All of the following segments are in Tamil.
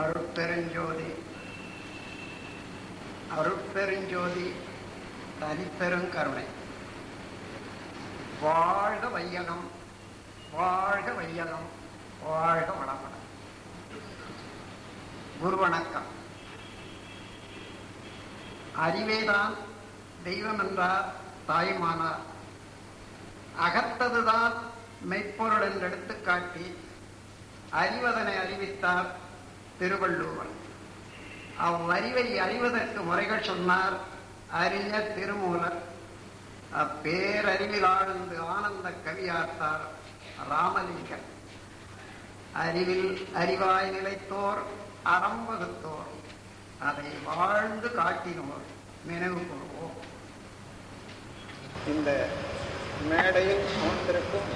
அருட்பெருஞ்சோதி அருட்பெருஞ்சோதி தனிப்பெருங்கருணை. வாழ்க வையகம், வாழ்க வையகம், வாழ்க வளமுடன். குரு வணக்கம். அறிவேதான் தெய்வம் என்றார் தாய்மானார். அகத்ததுதான் மெய்ப்பொருள் என்று எடுத்துக்காட்டி அறிவதனை அறிவித்தார் திருவள்ளுவர். அவ்வறிவை அறிவதற்கு முறைகள் சொன்னார் அறிஞ திருமூலர். அப்பேரறிவில் ஆழ்ந்து ஆனந்த கவியாத்தார் ராமலிங்கர். அறிவில் அறிவாய் நிலைத்தோர் அறம் வகுத்தோர், அதை வாழ்ந்து காட்டினோர் நினைவு கூறுவோம். இந்த மேடையில் அமர்ந்திருக்கும்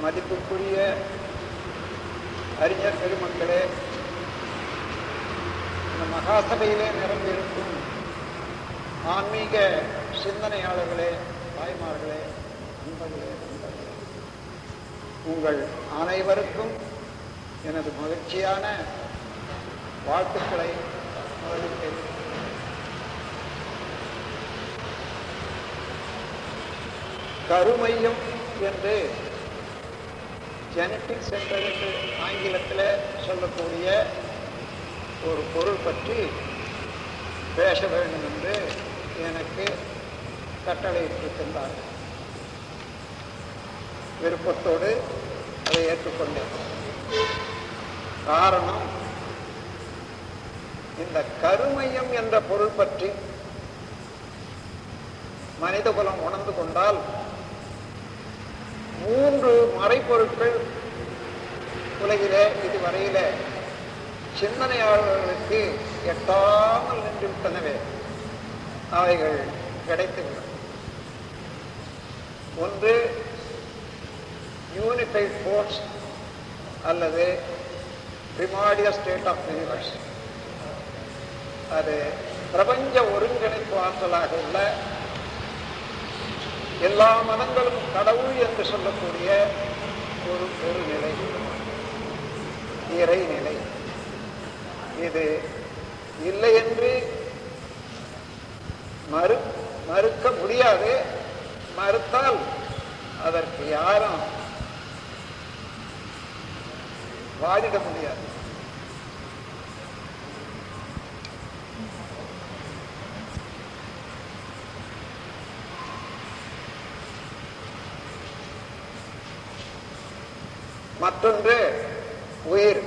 மதிப்புக்குரிய அறிஞர் பெருமக்களே, இந்த மகாசபையிலே நிரம்பியிருக்கும் ஆன்மீக சிந்தனையாளர்களே, தாய்மார்களே, நண்பர்களே, உங்கள் அனைவருக்கும் எனது மகிழ்ச்சியான வாழ்த்துக்களை முதலில் தெரிவிக்கிறேன். கருமையம் என்று ஜெனட்டிக் சென்டர் என்று ஆங்கிலத்தில் சொல்லக்கூடிய ஒரு பொருள் பற்றி பேச வேண்டும் என்று எனக்கு கட்டளையிட்டிருக்கின்றார். விருப்பத்தோடு அதை ஏற்றுக்கொண்டேன். காரணம், இந்த கருமையம் என்ற பொருள் பற்றி மனிதகுலம் உணர்ந்து கொண்டால் 3 மறைப்பொருட்கள் உலகிலே இதுவரையில சிந்தனையாளர்களுக்கு எட்டாமல் நின்றுவிட்டனவே அவைகள் கிடைத்துவிடும். ஒன்று யூனிஃபைட் ஃபோர்ஸ் அல்லது பிரிமாடியல் ஸ்டேட் ஆஃப் யூனிவர்ஸ். அது பிரபஞ்ச ஒருங்கிணைப்பு ஆற்றலாக உள்ள, எல்லா மதங்களும் கடவுள் என்று சொல்லக்கூடிய ஒரு பெருநிலை, இறைநிலை. இது இல்லை என்று மறுக்க முடியாது. மறுத்தால் அதற்கு யாரும் வாதிட முடியாது. மற்றொன்று உயிர்.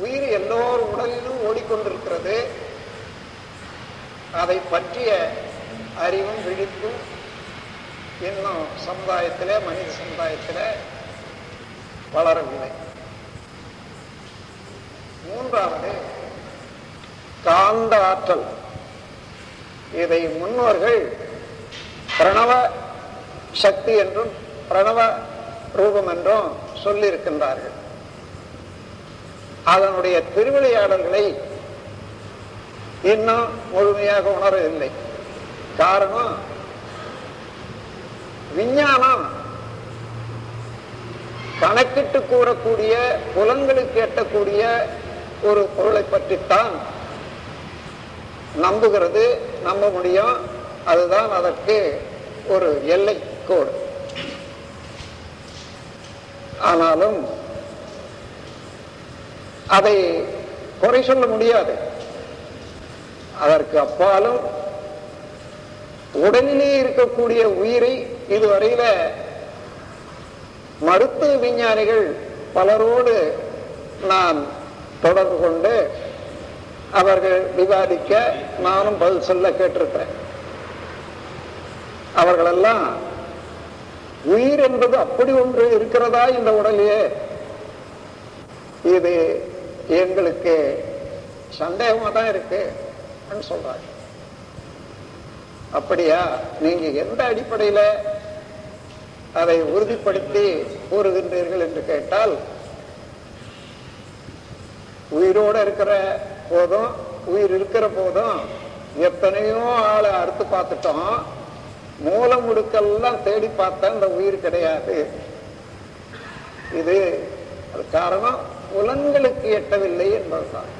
உயிர் எல்லோர் உடலிலும் ஓடிக்கொண்டிருக்கிறது. அதை பற்றிய அறிவும் விழிப்பும் இன்னும் சமுதாயத்தில், மனித சமுதாயத்தில் வளரவில்லை. மூன்றாவது காந்த ஆற்றல். இதை முன்னோர்கள் பிரணவ சக்தி என்றும் பிரணவ ரூபம் என்றும் சொல்லியிருக்கின்றார்கள். அதனுடைய திருவிளையாடல்களை இன்னும் முழுமையாக உணரவில்லை. காரணம், விஞ்ஞானம் கணக்கிட்டு கூறக்கூடிய, புலன்களுக்கு எட்டக்கூடிய ஒரு பொருளை பற்றித்தான் நம்புகிறது, நம்ப முடியும். அதுதான் அதற்கு ஒரு எல்லை கோடு. ஆனாலும் அதை குறை சொல்ல முடியாது. அதற்கு அப்பாலும் உடலிலே இருக்கக்கூடிய உயிரை இதுவரையில மருத்துவ விஞ்ஞானிகள் பலரோடு நான் தொடர்பு கொண்டு அவர்கள் விவாதிக்க நானும் பதில் சொல்ல கேட்டிருக்கிறேன். அவர்களெல்லாம் உயிர் என்பது அப்படி ஒன்று இருக்கிறதா இந்த உடலையே, இது எங்களுக்கு சந்தேகமா தான் இருக்கு சொல்றாங்க. அப்படியா, நீங்க எந்த அடிப்படையில அதை உறுதிப்படுத்தி கூறுகின்றீர்கள் என்று கேட்டால், உயிரோடு இருக்கிற போதும், உயிர் இருக்கிற போதும் எத்தனையோ ஆளை அறுத்து பார்த்துட்டோம். மூல முடுக்கெல்லாம் தேடி பார்த்தா இந்த உயிர் கிடையாது. இது அது காரணம் புலன்களுக்கு எட்டவில்லை என்பதுதான்.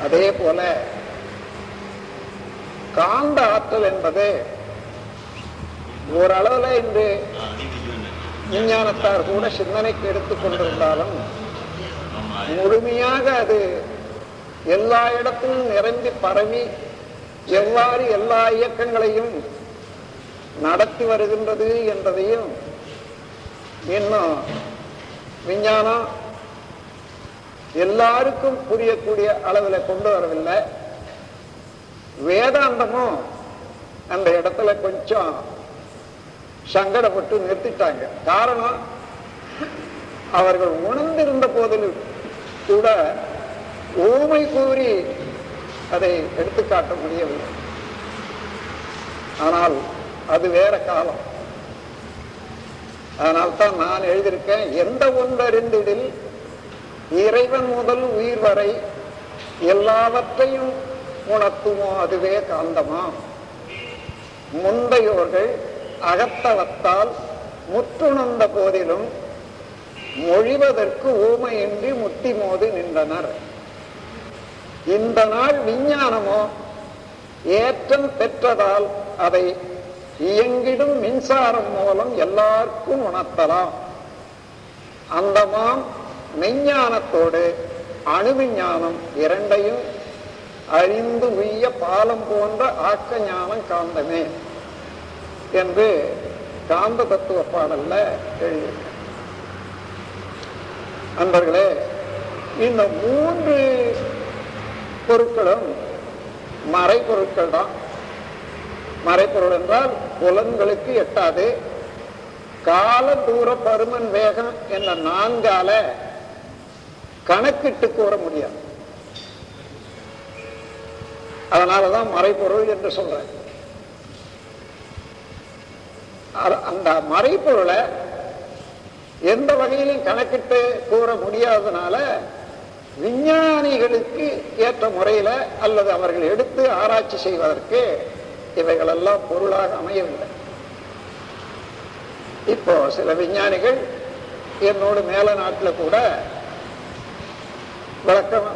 அதே போல காந்த ஆற்றல் என்பது ஓரளவுல இன்று விஞ்ஞானத்தார் கூட சிந்தனைக்கு எடுத்துக் கொண்டிருந்தாலும் முழுமையாக அது எல்லா இடத்திலும் நிரம்பி பரவி எவ்வாறு எல்லா இயக்கங்களையும் நடத்தி வருகின்றது என்பதையும் இன்னும் விஞ்ஞானம் எல்லாருக்கும் புரியக்கூடிய அளவில் கொண்டு வரவில்லை. வேதாந்தமும் அந்த இடத்துல கொஞ்சம் சங்கடப்பட்டு நிறுத்திட்டாங்க. காரணம், அவர்கள் உணர்ந்திருந்த போதிலும் கூட ஊமை கூறி அதை எடுத்துக்காட்ட முடியவில்லை. ஆனால் அது வேற காலம். அதனால்தான் நான் எழுதியிருக்கேன், எந்த ஒன்றறிந்திடில் இறைவன் முதல் உயிர் வரை எல்லாவற்றையும் உணர்த்துமோ அதுவே காந்தமா. முந்தையோர்கள் அகத்தளத்தால் முற்றுணர்ந்த போதிலும் மொழிவதற்கு ஊமையின்றி முட்டி மோதி நின்றனர். இந்த நாள் விஞ்ஞானமோ ஏற்றம் பெற்றதால் அதை இயங்கிடும் மின்சாரம் மூலம் எல்லாருக்கும் உணர்த்தலாம். அந்தமாம் மெஞ்ஞானத்தோடு அணுவிஞ்ஞானம் இரண்டையும் அறிந்து உய்ய பாலம் போன்ற ஆக்க ஞானம் காந்தமே என்று காந்த தத்துவ பாடல்ல எழுதியிருக்க. அன்பர்களே, இந்த 3 பொருட்களும் மறைப்பொருட்கள் தான். மறைப்பொருள் என்றால் புலன்களுக்கு எட்டாது. கால தூர பருமன் வேகம் என்ற 4ஆல கணக்கிட்டு கூற முடியாது. அதனாலதான் மறைப்பொருள் என்று சொல்றேன். அந்த மறைப்பொருளை எந்த வகையிலும் கணக்கிட்டு கூற முடியாததுனால விஞ்ஞானிகளுக்கு ஏற்ற முறையில அல்லது அவர்கள் எடுத்து ஆராய்ச்சி செய்வதற்கு இவைகளெல்லாம் பொருளாக அமையவில்லை. இப்போ சில விஞ்ஞானிகள் என்னோடு மேல நாட்டில் கூட விளக்கம்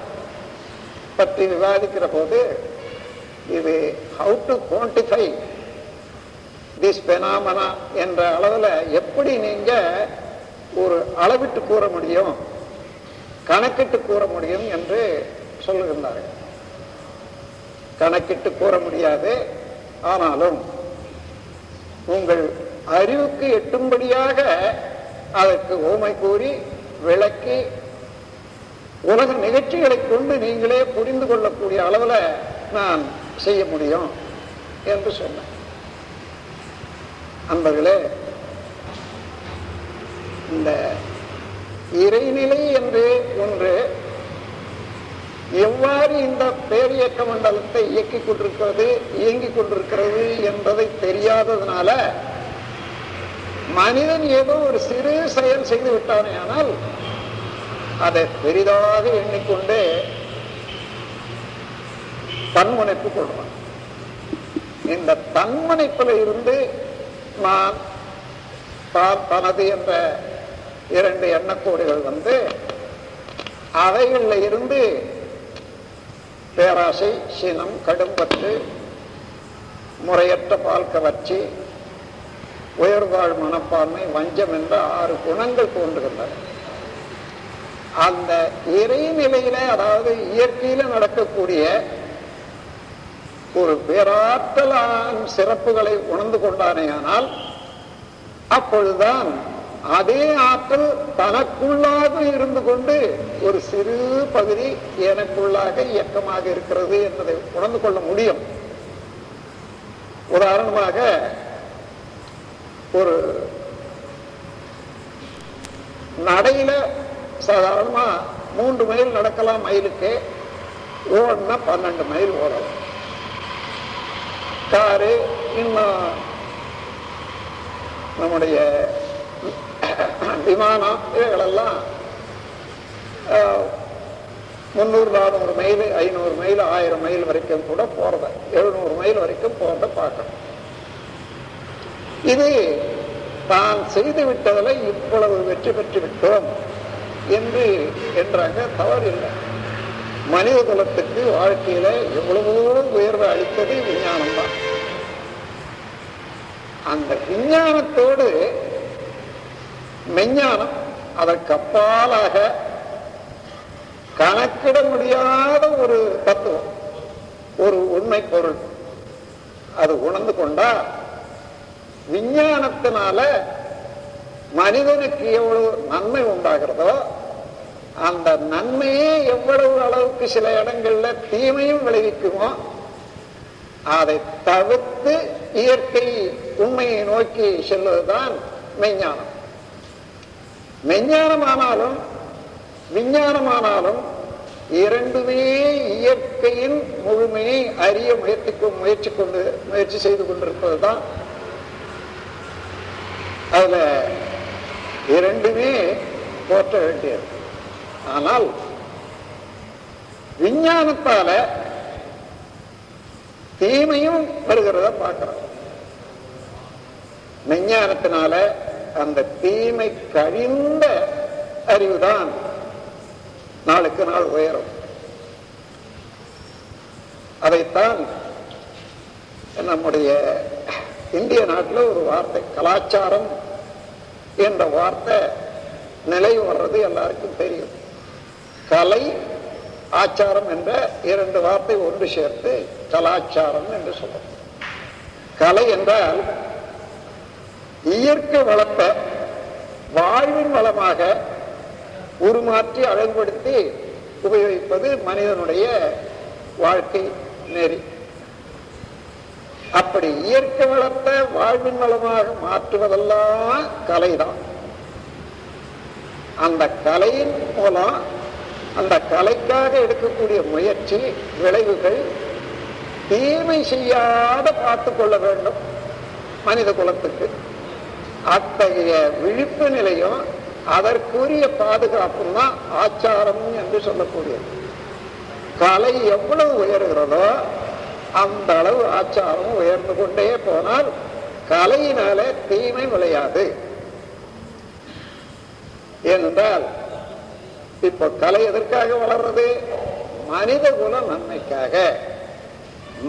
பற்றி விவாதிக்கிற போது இது ஹவு டு குவான்டிஃபை திஸ் பெனாமனா என்ற அளவில் எப்படி நீங்க ஒரு அளவிட்டு கூற முடியும், கணக்கிட்டு கூற முடியும் என்று சொல்லுகின்றார்கள். கணக்கிட்டு கூற முடியாது. ஆனாலும் உங்கள் அறிவுக்கு எட்டும்படியாக அதற்கு ஓமை கூறி விளக்கி உலக நிகழ்ச்சிகளை கொண்டு நீங்களே புரிந்து கொள்ளக்கூடிய அளவில் நான் செய்ய முடியும் என்று சொன்னேன். அன்பர்களே, இந்த இறைநிலை என்று ஒன்று எவ்வாறு இந்த பேரியக்க மண்டலத்தை இயக்கிக் கொண்டிருக்கிறது, இயங்கிக் கொண்டிருக்கிறது என்பதை தெரியாததுனால மனிதன் ஏதோ ஒரு சிறு செயல் செய்து விட்டானே, ஆனால் அதை பெரிதாக எண்ணிக்கொண்டு தன்முனைப்பு கொள்வான். இந்த தன்முனைப்பில் இருந்து நான் தனது என்ற 2 எண்ணக்கோடுகள் வந்து அவைகளில் இருந்து பேராசை, சினம், கடும்பற்று, முறையற்ற பால் கவர்ச்சி, உயர்வாழ் மனப்பான்மை, வஞ்சம் என்ற 6 குணங்கள் தோன்றுகின்றன. அந்த இறைநிலையில, அதாவது இயற்கையில நடக்கக்கூடிய ஒரு பேராற்றலான சிறப்புகளை உணர்ந்து கொண்டானேயானால் அப்பொழுதுதான் அதே ஆற்றல் தனக்குள்ளாக இருந்து கொண்டு ஒரு சிறு பகுதி எனக்குள்ளாக இயக்கமாக இருக்கிறது என்பதை உணர்ந்து கொள்ள முடியும். உதாரணமாக ஒரு நடையில சாதாரணமா 3 மைல் நடக்கலாம், மைலுக்கு ஓடனா 12 மைல் ஓடலாம். காரு, இன்னும் நம்முடைய விமானம், இவைகளெல்லாம் 300-400 மைல், 500 மைல், 1000 மைல் வரைக்கும் கூட போறத, 700 மைல் வரைக்கும் போறத பார்க்கணும். இது தான் செய்து விட்டதில் இவ்வளவு வெற்றி பெற்று விட்டோம் என்றாங்க. தவறு இல்லை. மனித குலத்துக்கு வாழ்க்கையில எவ்வளவோ உயர்வை அளித்தது விஞ்ஞானம் தான். அந்த விஞ்ஞானத்தோடு மெஞ்ஞானம் அதற்கு அப்பாலாக கணக்கிட முடியாத ஒரு தத்துவம், ஒரு உண்மை பொருள். அது உணர்ந்து கொண்டா விஞ்ஞானத்தினால மனிதனுக்கு எவ்வளவு நன்மை உண்டாகிறதோ அந்த நன்மையே எவ்வளவு அளவுக்கு சில இடங்கள்ல தீமையும் விளைவிக்குமோ அதை தவிர்த்து இயற்கை உண்மையை நோக்கி செல்வதுதான் மெஞ்ஞானம். மெஞ்ஞானமானாலும் விஞ்ஞானமானாலும் இரண்டுமே இயற்கையின் முழுமையை அறிய முயற்சி செய்து கொண்டிருப்பதுதான். அதுல இரண்டுமே போற்ற வேண்டியது. ஆனால் விஞ்ஞானத்தால தீமையும் வருகிறத பார்க்கிறோம். விஞ்ஞானத்தினால அந்த தீமை கழிந்த அறிவுதான் நாளுக்கு நாள் உயரும். அதைத்தான் நம்முடைய இந்திய நாட்டில் ஒரு வார்த்தை, கலாச்சாரம் என்ற வார்த்தை நிலை வர்றது எல்லாருக்கும் தெரியும். கலை ஆச்சாரம் என்ற இரண்டு வார்த்தை ஒன்று சேர்த்து கலாச்சாரம் என்று சொல்றோம். கலை என்றால் இயற்கை வளத்தை வாழ்வின் வளமாக உருமாற்றி அழகுபடுத்தி உபயோகிப்பது மனிதனுடைய வாழ்க்கை நெறி. அப்படி இயற்கை வளத்தை வாழ்வின் வளமாக மாற்றுவதெல்லாம் கலைதான். அந்த கலையின் மூலம் அந்த கலைக்காக எடுக்கக்கூடிய முயற்சி விளைவுகள் தீமை செய்யாத பார்த்து கொள்ள வேண்டும் மனித குலத்துக்கு. அத்தகைய விழிப்பு நிலையும் அதற்குரிய பாதுகாப்பும் தான் ஆச்சாரம் என்று சொல்லக்கூடியது. கலை எவ்வளவு உயர்கிறதோ அந்த அளவு ஆச்சாரம் உயர்ந்து கொண்டே போனால் கலையினால தீமை விளையாது. ஏனென்றால் இப்ப கலை எதற்காக வளர்றது? மனித குல நன்மைக்காக.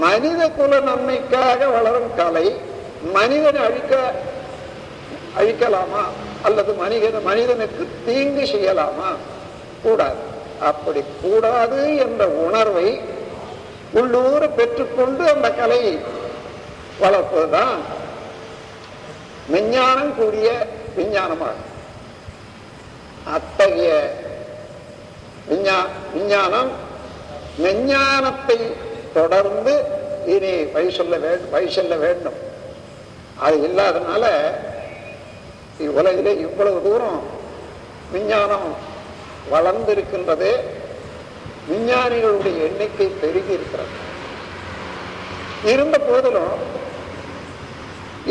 மனித குல நன்மைக்காக வளரும் கலை மனிதனை அழிக்கலாமா அல்லது மனிதனுக்கு தீங்கு செய்யலாமா? கூடாது. அப்படி கூடாது என்ற உணர்வை உள்ளூர பெற்றுக்கொண்டு அந்த கலை வளர்ப்பதுதான் விஞ்ஞானம் கூடிய விஞ்ஞானமாகும். அத்தகைய விஞ்ஞானம் விஞ்ஞானத்தை தொடர்ந்து இனி வழி செல்ல வேண்டும். அது இல்லாதனால உலகிலே இவ்வளவு தூரம் விஞ்ஞானம் வளர்ந்திருக்கின்றது. விஞ்ஞானிகளுடைய எண்ணிக்கை பெருகி இருக்கிறது. இருந்த போதிலும்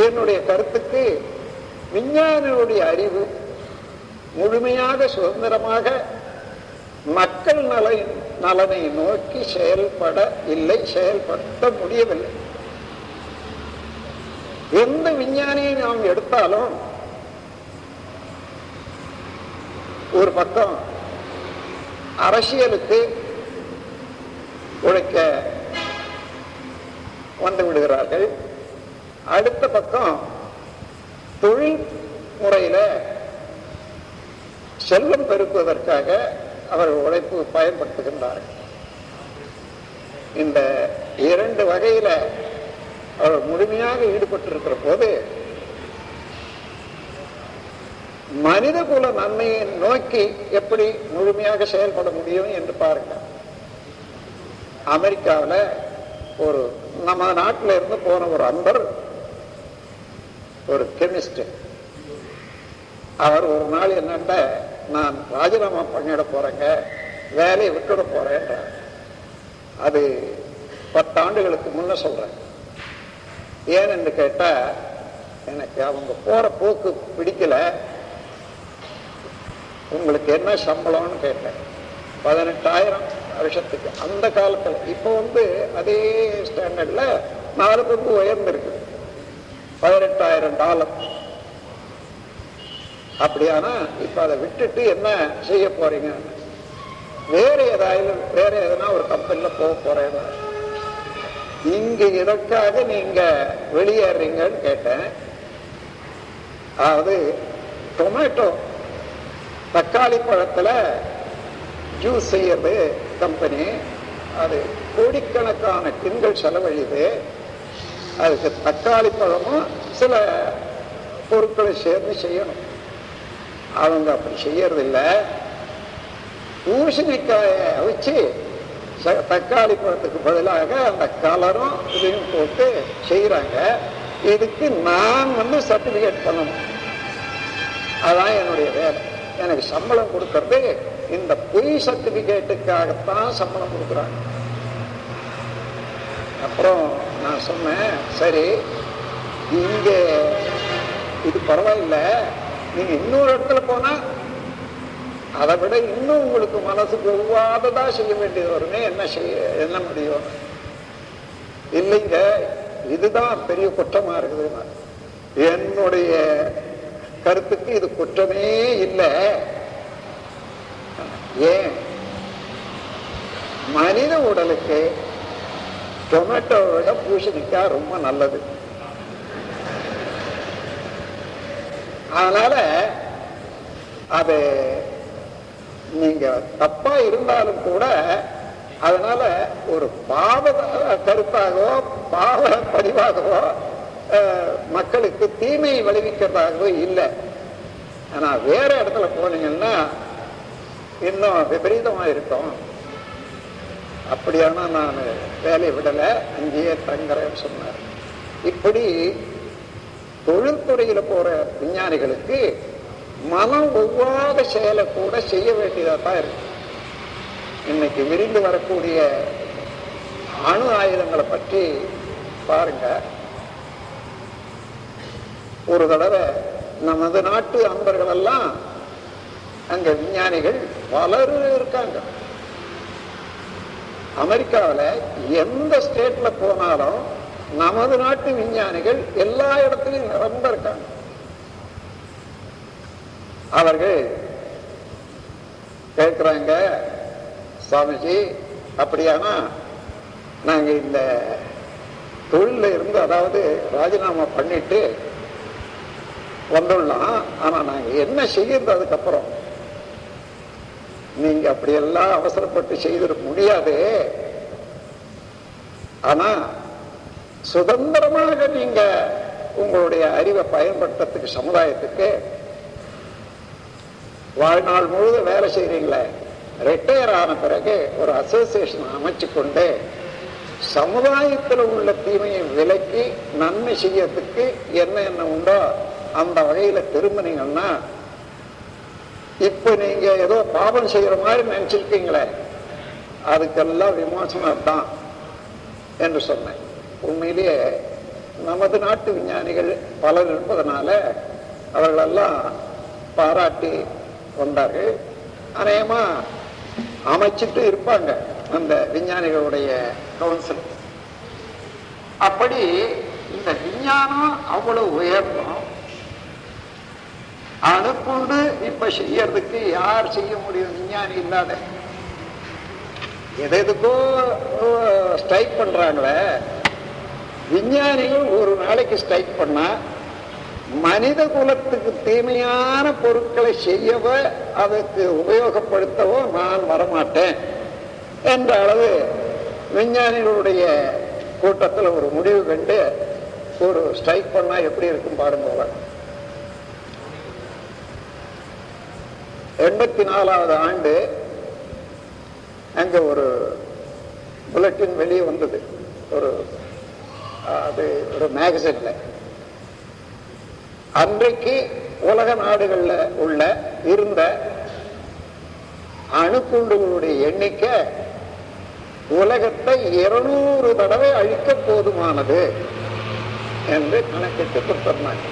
என்னுடைய கருத்துக்கு விஞ்ஞானிகளுடைய அறிவு முழுமையாக சுதந்திரமாக மக்கள் நலனை நோக்கி செயல்படுத்த முடியவில்லை. எந்த விஞ்ஞானியை நாம் எடுத்தாலும் ஒரு பக்கம் அரசியலுக்கு உழைக்க வந்து விடுகிறார்கள், அடுத்த பக்கம் தொழில் முறையில செல்வம் பெருக்குவதற்காக அவர்கள் உழைப்பு பயன்படுத்துகின்றார்கள். இந்த இரண்டு வகையில அவர்கள் முழுமையாக ஈடுபட்டிருக்கிற போது மனித குல நன்மையை நோக்கி எப்படி முழுமையாக செயல்பட முடியும் என்று பாருங்க. அமெரிக்காவில் ஒரு நம்ம நாட்டில் இருந்து போன ஒரு அன்பர், ஒரு கெமிஸ்ட், அவர் ஒரு நாள் என்னட்ட நான் ராஜினாமா பண்ணிட போறேங்க, வேலையை விட்டுட போறேன்றார். அது 10 ஆண்டுகளுக்கு முன்ன சொல்றேன். ஏன்னு கேட்டா எனக்கு அவங்க போற போக்கு பிடிக்கல. உங்களுக்கு என்ன சம்பளம்னு கேட்டேன். 18,000 வருஷத்துக்கு. அந்த காலத்துல இப்ப அதே ஸ்டாண்டர்ட்ல 4 பங்கு உயர்ந்திருக்கு. $18,000. அப்படியானா இப்ப அதை விட்டுட்டு என்ன செய்ய போறீங்க? வேற எதனா ஒரு கம்பெனில போக போறேன். இங்க இதற்காக நீங்க வெளியேறீங்கன்னு கேட்டேன். அதாவது டொமேட்டோ தக்காளி பழத்துல ஜூஸ் செய்யறது கம்பெனி, அது கோடிக்கணக்கான டின்கள் செலவழிது. அதுக்கு தக்காளி பழமும் சில பொருட்களை சேர்ந்து செய்யணும். அவங்க அப்படி செய்யறது இல்லை. பூசணிக்காயை வச்சு தக்காளி பழத்துக்கு பதிலாக அந்த கலரும் இதையும் போட்டு செய்யறாங்க. இதுக்கு நான் சர்டிபிகேட் பண்ணணும். அதான் என்னுடைய வேலை. எனக்கு சம்பளம் கொடுக்கறது இந்த பொய் சர்டிபிகேட்டுக்காகத்தான் சம்பளம் கொடுக்குறாங்க. அப்புறம் நான் சொன்னேன், சரி இங்க இது பரவாயில்ல, நீங்க இன்னொரு இடத்துல போனா அதை விட இன்னும் உங்களுக்கு மனசுக்கு ஒவ்வாததா செய்ய வேண்டியது வருமே, என்ன முடியும்? இல்லைங்க, இதுதான் பெரிய குற்றமா இருக்குது. என்னுடைய கருத்துக்கு இது குற்றமே இல்லை. ஏன்? மனித உடலுக்கு டொமேட்டோவோட பூசணிக்காய் ரொம்ப நல்லது. அதனால அது நீங்க தப்பா இருந்தாலும் கூட அதனால ஒரு பாவ கருத்தாகவோ பாவ பதிவாகவோ மக்களுக்கு தீமையை விளைவிக்கிறதாகவோ இல்லை. ஆனா வேற இடத்துல போனீங்கன்னா இன்னும் விபரீதமா இருக்கும். அப்படியானா நான் வேலையை விடலை, அங்கேயே தங்குறேன்னு சொன்னார். இப்படி தொழில்துறையில போற விஞ்ஞானிகளுக்கு மனம் ஒவ்வாத செயலை கூட செய்ய வேண்டியதா தான் இருக்கு. இன்னைக்கு விரிந்து வரக்கூடிய அணு ஆயுதங்களை பற்றி பாருங்க. ஒரு தடவை நமது நாட்டு அன்பர்கள் எல்லாம் அங்க விஞ்ஞானிகள் பலர் இருக்காங்க. அமெரிக்காவில் எந்த ஸ்டேட்ல போனாலும் நமது நாட்டு விஞ்ஞானிகள் எல்லா இடத்துலையும் நிரம்ப இருக்காங்க. அவர்கள் கேட்கிறாங்க, சுவாமிஜி அப்படியானா நாங்க இந்த தொழில இருந்து அதாவது ராஜினாமா பண்ணிட்டு வந்துடலாம், ஆனா நாங்க என்ன செய்யறது அதுக்கப்புறம்? நீங்க அப்படியெல்லாம் அவசரப்பட்டு செய்திட முடியாது. ஆனா சுதந்திரமாக நீங்க உங்களுடைய அறிவை பயன்படுத்துறதுக்கு சமுதாயத்துக்கு வாழ்நாள் முழுவதும் வேலை செய்றீங்களே, ரிட்டையர் ஆன பிறகு ஒரு அசோசியேஷன் அமைச்சு கொண்டு சமுதாயத்தில் உள்ள தீமையை விலக்கி நன்மை செய்யறதுக்கு என்ன உண்டோ அந்த வகையில திரும்பினீங்கன்னா, இப்ப நீங்க ஏதோ பாவம் செய்யற மாதிரி நினைச்சிருக்கீங்களே, அதுக்கெல்லாம் விமோசனம் தான் என்று சொன்னேன். உண்மையிலேயே நமது நாட்டு விஞ்ஞானிகள் பலர் இருப்பதனால அவர்களெல்லாம் பாராட்டி வந்தார்கள். அநேகமா அமைச்சிட்டு இருப்பாங்க அந்த விஞ்ஞானிகளுடைய கவுன்சில். அப்படி இந்த விஞ்ஞானம் அவ்வளவு உயர்ந்தோம். அணுக்குண்டு இப்ப செய்யறதுக்கு யார் செய்ய முடியும்? விஞ்ஞானி இல்லாத எதுக்கோ ஸ்ட்ரைக் பண்றாங்களே, விஞ்ஞானிகள் ஒரு நாளைக்கு ஸ்ட்ரைக் பண்ணா மனித குலத்துக்கு தீமையான பொருட்களை செய்யவோ அதற்கு உபயோகப்படுத்தவோ நான் வரமாட்டேன் என்ற அளவு விஞ்ஞானிகளுடைய கூட்டத்தில் ஒரு முடிவு கண்டு ஒரு ஸ்ட்ரைக் பண்ணா எப்படி இருக்கும் பாருங்க. 84வது ஆண்டு அங்க ஒரு புல்லட்டின் வெளியே வந்தது, ஒரு மேகசின்ல. அன்றைக்கு உலக நாடுகள்ல இருந்த அணுக்குண்டுகளுடைய எண்ணிக்கை உலகத்தை 200 தடவை அழிக்க போதுமானது என்று கணக்கிட்டு கொடுத்தாங்க.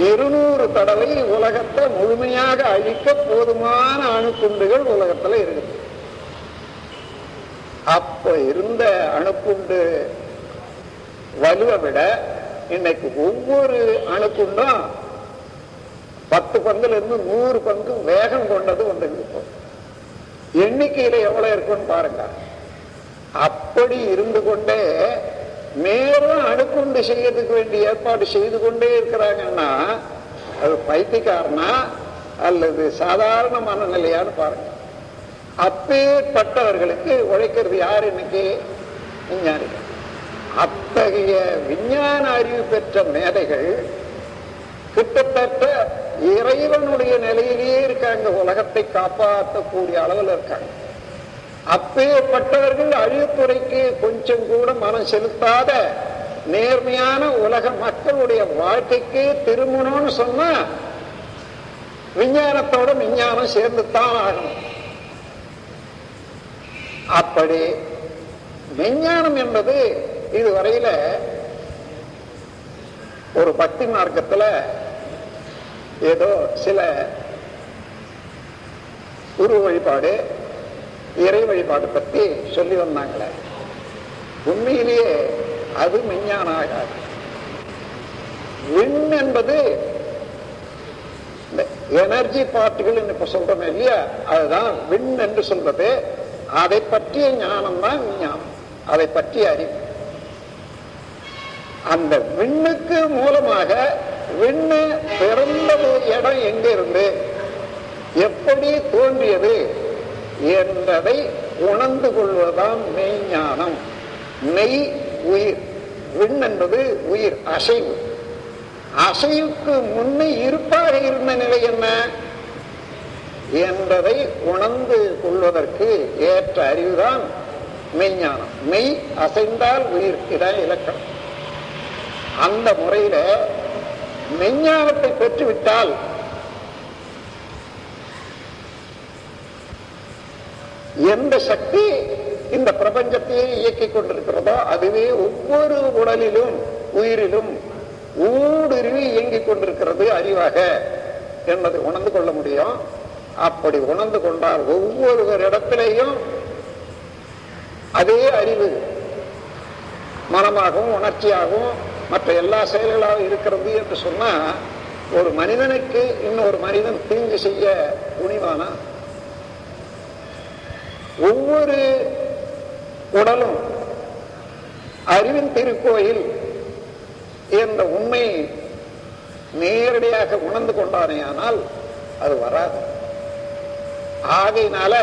200 தடவை உலகத்தை முழுமையாக அழிக்க போதுமான அணுக்குண்டுகள் உலகத்துல இருக்குது. அப்ப இருந்த அணுக்குண்டு வலுவை விட இன்னைக்கு ஒவ்வொரு அணுக்குண்டும் பங்குல இருந்து 100 பங்கு வேகம் கொண்டது வந்து இருக்கும். எண்ணிக்கையில எவ்வளவு இருக்குன்னு பாருங்க. அப்படி இருந்து கொண்டே மேலும் அணுக்குண்டு செய்யறதுக்கு வேண்டிய ஏற்பாடு செய்து கொண்டே இருக்கிறாங்கன்னா அது பைத்தியக்காரனா அல்லது சாதாரண மனநிலையான்னு பாருங்க. அப்பேற்பட்டவர்களுக்கு உழைக்கிறது யார் இன்னைக்கு? விஞ்ஞானிகள். அத்தகைய விஞ்ஞான அறிவு பெற்ற மேதைகள் கிட்டத்தட்ட இறைவனுடைய நிலையிலேயே இருக்காங்க, உலகத்தை காப்பாற்றக்கூடிய அளவில் இருக்காங்க. அப்பேற்பட்டவர்கள் அழிவுத்துறைக்கு கொஞ்சம் கூட மனம் செலுத்தாத நேர்மையான உலக மக்களுடைய வாழ்க்கைக்கு திரும்பணும்னு சொன்னா விஞ்ஞானத்தோட விஞ்ஞானம் சேர்ந்துதான் ஆகணும். அப்படி விஞ்ஞானம் என்பது இதுவரையில ஒரு பக்தி மார்க்கத்துல ஏதோ சில குரு வழிபாடு இறை வழிபாடு பற்றி சொல்லி வந்தாங்களே, உண்மையிலேயே அது விஞ்ஞானம் ஆகாது. விண் என்பது எனர்ஜி பார்ட்டிகள் இப்ப சொல்றோம் இல்லையா, அதுதான் விண் என்று சொல்றது. அதை பற்றிய ஞானம் தான் விஞ்ஞானம், அதை பற்றிய அறிவு. அந்த விண்ணுக்கு மூலமாக விண்ணு பிறந்த இடம் எங்க இருந்து எப்படி தோன்றியது என்பதை உணர்ந்து கொள்வதுதான் மெய்ஞானம். மெய் உயிர், விண் என்பது உயிர், அசைவு. அசைவுக்கு முன்னே இருப்பாக இருந்த நிலை என்ன என்பதை உணர்ந்து கொள்வதற்கு ஏற்ற அறிவுதான் மெய்ஞானம். மெய் அசைந்தால் உயிர், இதான் இலக்கணம். அந்த முறையில மெய்ஞானத்தை பெற்றுவிட்டால் எந்த சக்தி இந்த பிரபஞ்சத்தையே இயக்கிக் கொண்டிருக்கிறதோ அதுவே ஒவ்வொரு உடலிலும் உயிரிலும் ஊடுருவி இயங்கிக் கொண்டிருக்கிறது அறிவாக என்பதை உணர்ந்து கொள்ள முடியும். அப்படி உணர்ந்து கொண்டால் ஒவ்வொருவரிடத்திலேயும் அதே அறிவு மனமாகவும் உணர்ச்சியாகவும் மற்ற எல்லா செயல்களாகவும் இருக்கிறது என்று சொன்னா ஒரு மனிதனுக்கு இன்னொரு மனிதன் தீங்கு செய்ய துணிவானா? ஒவ்வொரு உடலும் அறிவின் திருக்கோயில் என்ற உண்மையை நேரடியாக உணர்ந்து கொண்டானேயானால் அது வராது. ஆகையினால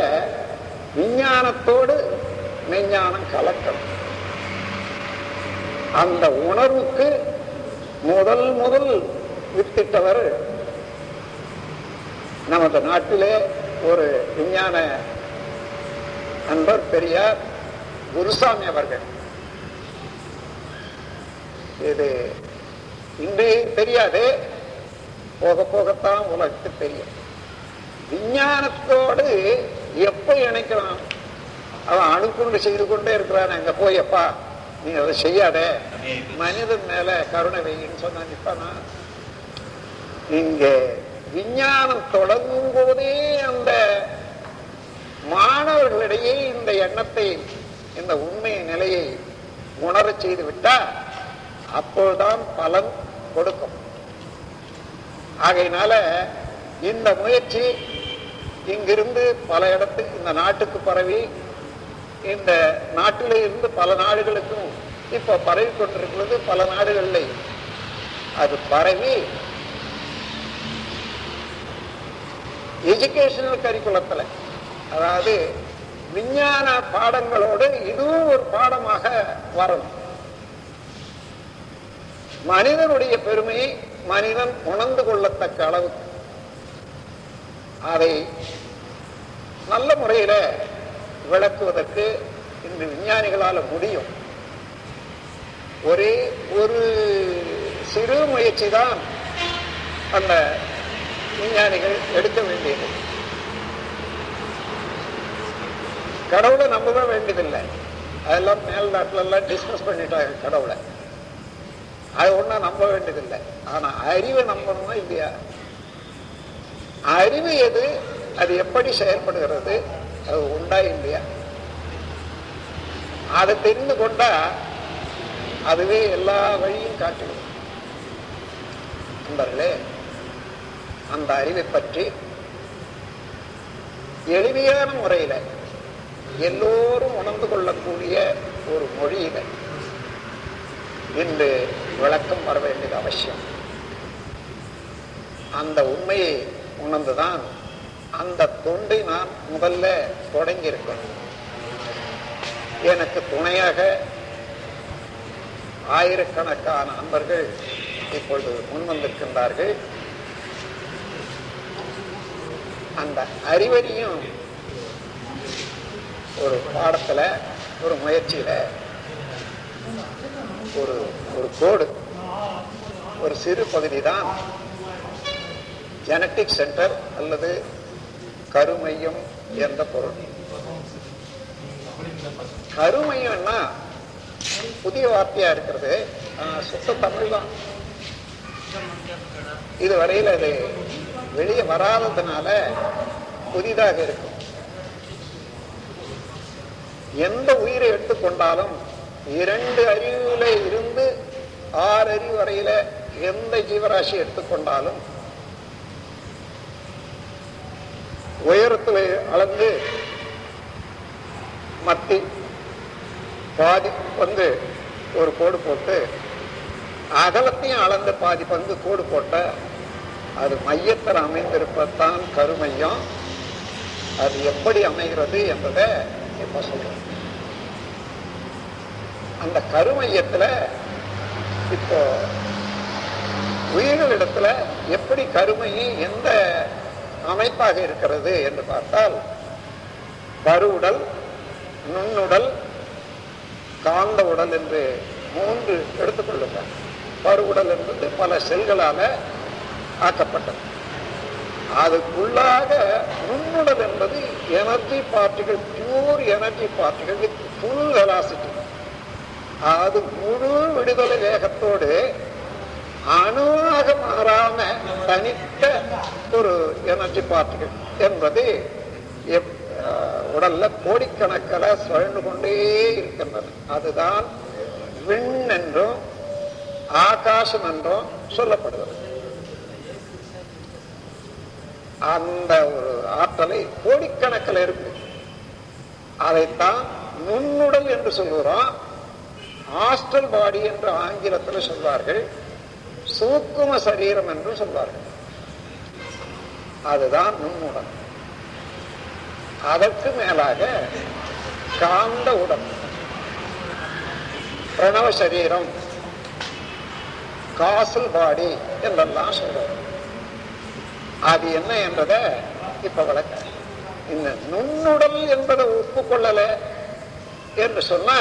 விஞ்ஞானத்தோடு மெஞ்ஞானம் கலக்கணும். அந்த உணர்வுக்கு முதல் வித்திட்டவர் நமது நாட்டிலே ஒரு விஞ்ஞான நண்பர் பெரியார் குருசாமி அவர்கள். இது இன்று தெரியாது, போக போகத்தான் உலகத்துக்கு தெரியும். விஞ்ஞானத்தோடு எப்ப இணைக்கலாம்? அவன் அணுக்குண்டு செய்து கொண்டே இருக்கிறான். அங்க போயப்பா நீ அதை செய்யாத, மனிதன் மேல கருணை வைன்னு சொன்னா நிப்பானா? இங்க விஞ்ஞானம் தொடங்கும் போதே அந்த மாணவர்களிடையே இந்த எண்ணத்தை, இந்த உண்மை நிலையை உணரச் செய்து விட்டா அப்போதுதான் பலன் கொடுக்கும். ஆகையினால இந்த முயற்சி இங்கிருந்து பல இடத்துக்கு, இந்த நாட்டுக்கு பரவி, இந்த நாட்டில இருந்து பல நாடுகளுக்கும் இப்ப பரவி கொண்டிருக்கிறது. பல நாடுகளில் அது பரவி எஜுகேஷனல் கரிக்குலத்துல, அதாவது விஞ்ஞான பாடங்களோடு இதுவும் ஒரு பாடமாக வரணும். மனிதனுடைய பெருமையை மனிதன் உணர்ந்து கொள்ளத்தக்க அளவுக்கு அதை நல்ல முறையில விளக்குவதற்கு இந்த விஞ்ஞானிகளால முடியும். ஒரே ஒரு சிறு முயற்சி தான் அந்த விஞ்ஞானிகள் எடுக்க வேண்டியது. கடவுளை நம்பவே வேண்டியதில்லை, அதெல்லாம் மேல் நாட்டில எல்லாம் டிஸ்கஸ் பண்ணிட்டாங்க கடவுளை. அது ஒண்ணா நம்ப வேண்டியதில்லை. ஆனா அறிவை நம்பணுமா இல்லையா? அறிவு எது, அது எப்படி செயல்படுகிறது, அது உண்டா இல்லையா, அதை தெரிந்து கொண்டா அதுவே எல்லா வழியும் காட்டிடும். நண்பர்களே, அந்த அறிவை பற்றி எளிமையான முறையில எல்லோரும் உணர்ந்து கொள்ளக்கூடிய ஒரு மொழியில இன்று விளக்கம் வர வேண்டியது அவசியம். அந்த உண்மையை உணர்ந்துதான் அந்த தொண்டை நான் முதல்ல தொடங்கியிருக்கேன். எனக்கு துணையாக ஆயிரக்கணக்கான நண்பர்கள் இப்பொழுது முன்வந்திருக்கின்றார்கள். அந்த அறிவறியும் ஒரு பாடத்துல, ஒரு முயற்சியில ஒரு கோடு, ஒரு சிறு பகுதி தான் ஜெனட்டிக் சென்டர் அல்லது கருமையம் என்ற பொருள். கருமையம்னா புதிய வார்த்தையா இருக்கிறது, சுத்த தமிழ் தான். இதுவரையில் அது வெளியே வராததுனால புதிதாக இருக்கும். எந்த உயிரை எடுத்துக்கொண்டாலும் 2 அறிவுல இருந்து 6 அறிவு வரையில எந்த ஜீவராசி எடுத்துக்கொண்டாலும் உயரத்தில் அளந்து மத்தி பாதி பங்கு ஒரு கோடு போட்டு, அகலத்தையும் அளந்து பாதி பங்கு கோடு போட்ட அது மையத்தில் அமைந்திருப்பதான் கருமையம். அது எப்படி அமைகிறது என்பதை இப்ப சொல்றோம். அந்த கருமையத்துல இப்போ உயிர்களிடத்துல எப்படி கருமையும் எந்த அமைப்பாக இருக்கிறது என்று பார்த்தால், பருவுடல், நுண்ணுடல், காந்த உடல் என்று 3 எடுத்துக்கொள்ளுங்க. பருவுடல் என்பது பல செல்களால ஆக்கப்பட்டது. அதுக்குள்ளாக நுண்ணுடல் என்பது எனர்ஜி பார்ட்டிகள், பியூர் எனர்ஜி பார்ட்டிகள் வித் ஃபுல் வெலாசிட்டி. அது முழு விடுதலை வேகத்தோடு அணுவாக மாறாம தனித்த ஒரு எனர்ஜி பார்ட்டிகள் என்பது உடல்ல கோடிக்கணக்கில் சுழன்று கொண்டே இருக்கின்றது. அதுதான் விண் என்றும் ஆகாசம் என்றும் சொல்லப்படுகிறது. அந்த ஒரு ஆற்றலை கோடிக்கணக்கில் இருக்கு. அதைத்தான் நுண்ணுடல் என்று சொல்லுகிறோம். ஆஸ்ட்ரல் பாடி என்று ஆங்கிலத்தில் சொல்வார்கள், சூக்கும சரீரம் என்று சொல்வார்கள். அதுதான் நுண்ணுடல். அதற்கு மேலாக காந்த உடல், பிரணவ சரீரம், காசல் பாடி என்றெல்லாம் சொல்றாங்க. அது என்ன என்றதை இப்ப விளக்க. இந்த நுண்ணுடல் என்பதை ஒப்புக்கொள்ளல என்று சொன்னா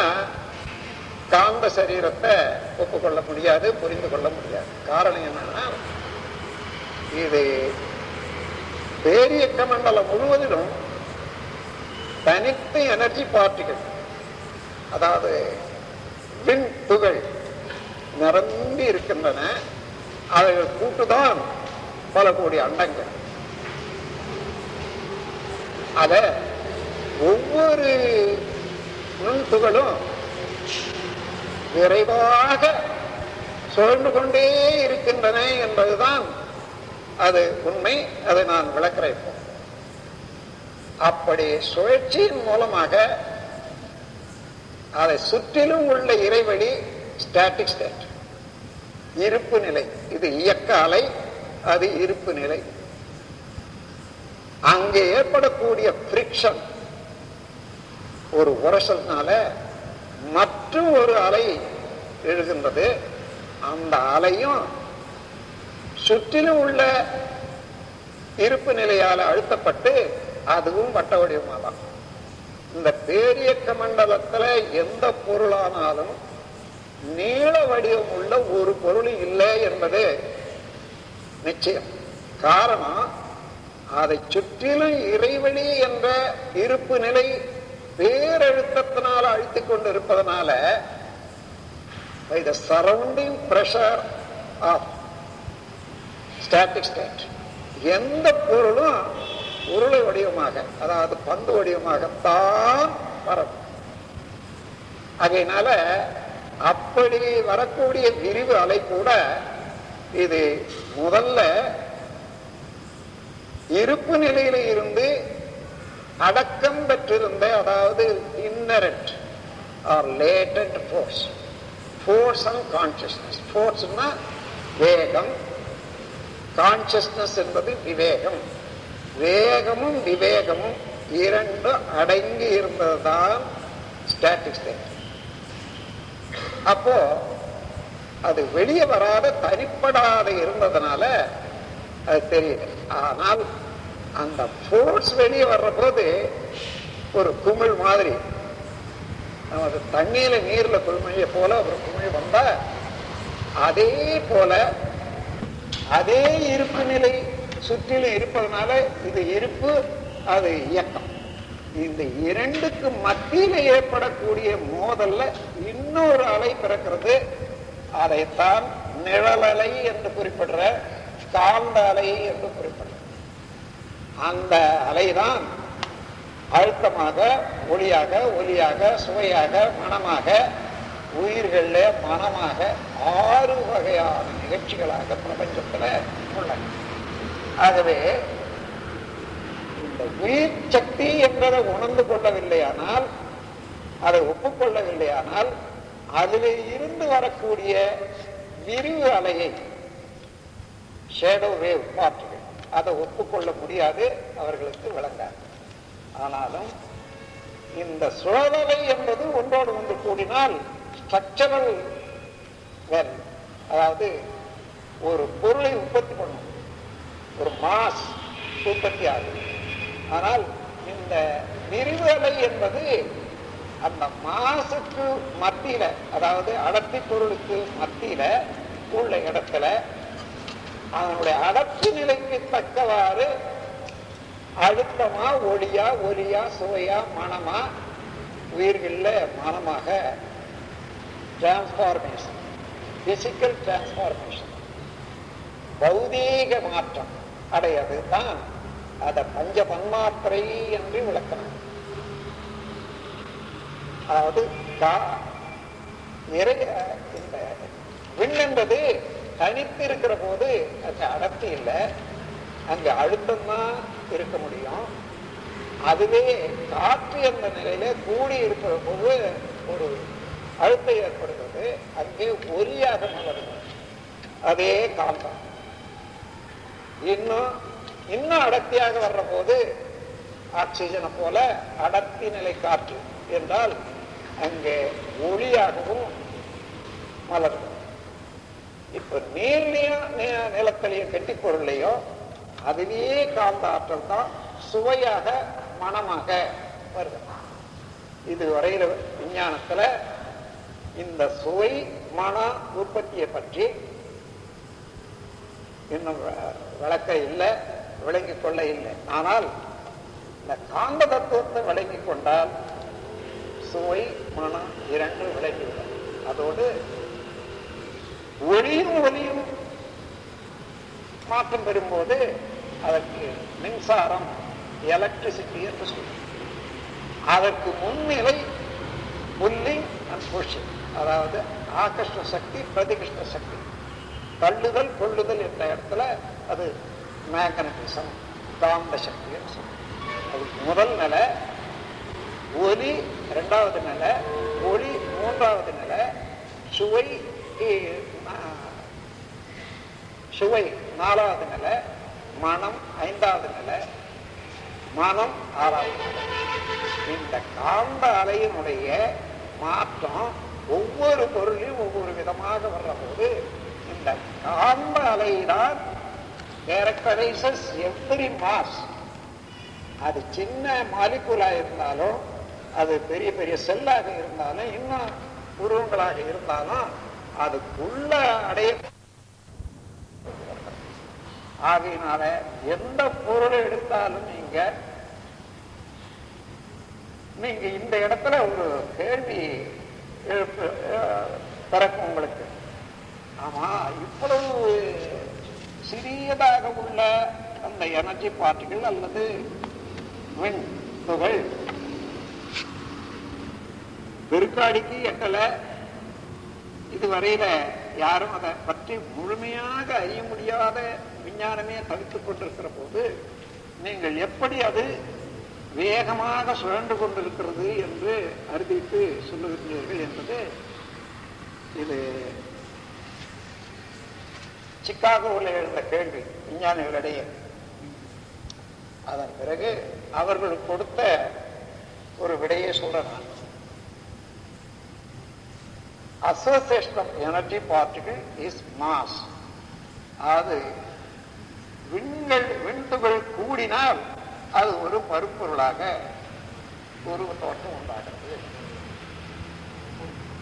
காந்த சரீரத்தை ஒப்புக்கொள்ள முடியாது, புரிந்து கொள்ள முடியாது. காரணம் என்னன்னா, இது பேரியக்க மண்டலம் முழுவதிலும் தனித்த எனர்ஜி பார்ட்டிகள், அதாவது விண் துகள் நிரம்பி இருக்கின்றன. அவைகள் கூட்டுதான் பல கோடி அண்டங்கள். அத ஒவ்வொரு நுண்துகளும் விரைவாக சுழன்று கொண்டே இருக்கின்றன என்பதுதான் அது உண்மை. அதை நான் விளக்குறேன். அப்படி சுழற்சியின் மூலமாக அதை சுற்றிலும் உள்ள இறைவழி ஸ்டாட்டிக் ஸ்டேட், இருப்பு நிலை. இது இயக்க அலை, அது இருப்பு நிலை. அங்கே ஏற்படக்கூடிய ஃபிரிக்ஷன், ஒரு உரசல்னால மற்றும் ஒரு அலை எழுகின்றது. அந்த அலையும் சுற்றிலும் உள்ள இருப்பு நிலையால் அழுத்தப்பட்டு அதுவும் வட்ட வடிவமாதான். இந்த பேரியக்க மண்டலத்துல எந்த பொருளானாலும் நீள வடிவம் உள்ள ஒரு பொருள் இல்லை என்பது நிச்சயம். காரணம், அதை சுற்றிலும் இறைவெளி என்ற இருப்பு நிலை பேரழுத்தத்தினால் அழுத்திக் கொண்டு இருப்பதனால by the surrounding pressure of static state எந்த பொருளும் உருளை வடிவமாக, அதாவது பந்து வடிவமாகத்தான் வரும். அதனால அப்படி வரக்கூடிய விரிவு அலை கூட இது முதல்ல இருப்பு நிலையில இருந்து அடக்கம் பெற்றிருந்த, அதாவது inherent or latent force, force and consciousness. ஃபோர்ஸ்னா வேகம், கான்சியஸ்னஸ் என்பது விவேகம். வேகமும் விவேகமும் இரண்டு அடங்கி இருந்ததுதான் ஸ்டாட்டிக் ஸ்டேட். அப்போ அது வெளியே வராத, தனிப்படாத இருந்ததுனால அது தெரியல. ஆனால் அந்த ஃபோர்ஸ் வெளியே வர்ற போது ஒரு குமிழ் மாதிரி, நமது தண்ணீர்ல நீர்ல குமிழிய போல ஒரு குமிழ் வந்தா, அதே போல அதே இருப்பு நிலை சுற்றிலும் இருப்பதனால இது இருப்பு, அது இயக்கம். இந்த இரண்டுக்கு மத்தியில ஏற்படக்கூடிய மோதல்ல இன்னொரு அலை பிறக்கிறது. அதைத்தான் நிழலலை என்று குறிப்பிடுற, காந்த அலை என்று குறிப்பிடுற. அந்த அலைதான் அழுத்தமாக, ஒளியாக, ஒலியாக, சுவையாக, மனமாக, உயிர்கள மனமாக 6 வகையான நிகழ்ச்சிகளாக பிரபஞ்சத்துல உள்ளன. ஆகவே இந்த உயிர் சக்தி என்பதை உணர்ந்து கொள்ளவில்லையானால், அதை ஒப்புக்கொள்ளவில்லையானால், அதிலே இருந்து வரக்கூடிய விரிவு அலையை, ஷேடோ வேவ் பார்ட்டிகள், அதை ஒப்புக்கொள்ள முடியாது, அவர்களுக்கு விளங்காது. ஆனாலும் இந்த சுழலலை என்பது ஒன்றோடு ஒன்று கூடினால் ஸ்ட்ரக்சரல் வேல்யூ, அதாவது ஒரு பொருளை உற்பத்தி பண்ணும், ஒரு மாஸ் உற்பத்தி ஆகும். ஆனால் இந்த விரிவு அலை என்பது அந்த மாசுக்கு மத்தியில, அதாவது அடர்த்தி பொருளுக்கு மத்தியில உள்ள இடத்துல அதனுடைய அடர்த்தி நிலைக்கு தக்கவாறு அழுத்தமா, ஒளியா, ஒலியா, சுவையா, மனமா, உயிர்கள மனமாக டிரான்ஸ்பார்மேஷன், பிசிக்கல் டிரான்ஸ்பார்மேஷன், பௌதீக மாற்றம் அடையது தான் அதை பஞ்ச பன்மாத்திரை என்று விளக்கணும். அதாவது நிறைய இந்த விண் என்பது தனித்து இருக்கிற போது அங்க அடர்த்தி இல்லை, அங்க அழுத்தம் தான் இருக்க முடியும். அதுவே காற்று என்ற நிலையில கூடி இருக்கிற போது ஒரு அழுத்தம் ஏற்படுகிறது, அங்கே ஒலியாக மலர்கிறது. அதே காந்தம் இன்னும் அடர்த்தியாக வர்ற போது ஆக்சிஜனை போல அடர்த்தி நிலை காற்று என்றால் அங்கே ஒளியாகவும் மலர்கிறது. இப்ப நீர்லையும் நிலத்திலையும் கெட்டி பொருளையோ அதிலேயே காந்த ஆற்றல் தான் சுவையாக, மனமாக வருது. இதுவரையில விஞ்ஞானத்துல இந்த சுவை மன உற்பத்தியை பற்றி இன்னும் விளக்க இல்லை, விளங்கிக் கொள்ள இல்லை. ஆனால் இந்த காந்த தத்துவத்தை விளங்கிக் கொண்டால் சுவை மனம் இரண்டு விளங்கிவிடும். அதோடு ஒளியும் மாற்றம் பெறும்போது அதற்கு மின்சாரம், எலக்ட்ரிசிட்டி என்று சொல்லும். அதற்கு முன்னிலை புல்லிங் அண்ட் புஷிங், அதாவது ஆகர்ஷ்ண சக்தி, பிரதிகிருஷ்ண சக்தி, தள்ளுதல் கொள்ளுதல் என்ற இடத்துல அது மேக்னட்டிசம், காந்த சக்தி என்று சொல்லும். அதுக்கு முதல் நிலை ஒலி, இரண்டாவது நிலை ஒளி, மூன்றாவது நிலை சுவை, நாலாவது நிலை மனம், ஐந்தாவது நிலை மனம், ஆறாவது நிலை. இந்த காந்த அலையினுடைய மாற்றம் ஒவ்வொரு பொருளையும் ஒவ்வொரு விதமாக வர்ற போது இந்த காந்த அலைதான் கேரக்டரைசஸ் எவ்ரி மாஸ். அது சின்ன மாலிகுலா இருந்தாலும், அது பெரிய பெரிய செல்லாக இருந்தாலும், இன்னும் உருவங்களாக இருந்தாலும் அதுக்குள்ள அடைய. ஆகையினால எந்த பொருளை எடுத்தாலும் நீங்க இந்த இடத்துல ஒரு கேள்வி பிறக்கும் உங்களுக்கு. ஆமா, இவ்வளவு சிறியதாக உள்ள அந்த எனர்ஜி பார்ட்டிகள் அல்லது விண் துகள் பெருக்காடிக்கு எட்டல, இதுவரையில யாரும் அதை பற்றி முழுமையாக அறிய முடியாத விஞ்ஞானமே தவித்துக் கொண்டிருக்கிற போது நீங்கள் எப்படி அது வேகமாக சுழன்று கொண்டிருக்கிறது என்று அறிவித்து சொல்லுகிறீர்கள் என்பது இது சிக்காகோவில் எழுந்த கேள்வி விஞ்ஞானிகளிடையே. அதன் பிறகு அவர்கள் கொடுத்த ஒரு விடையை சொல்றேன். Association of energy particle is mass. அது விண்துகள் கூடினால் அது ஒரு பருப்பொருளாக ஒரு தோற்றம் உண்டாகிறது.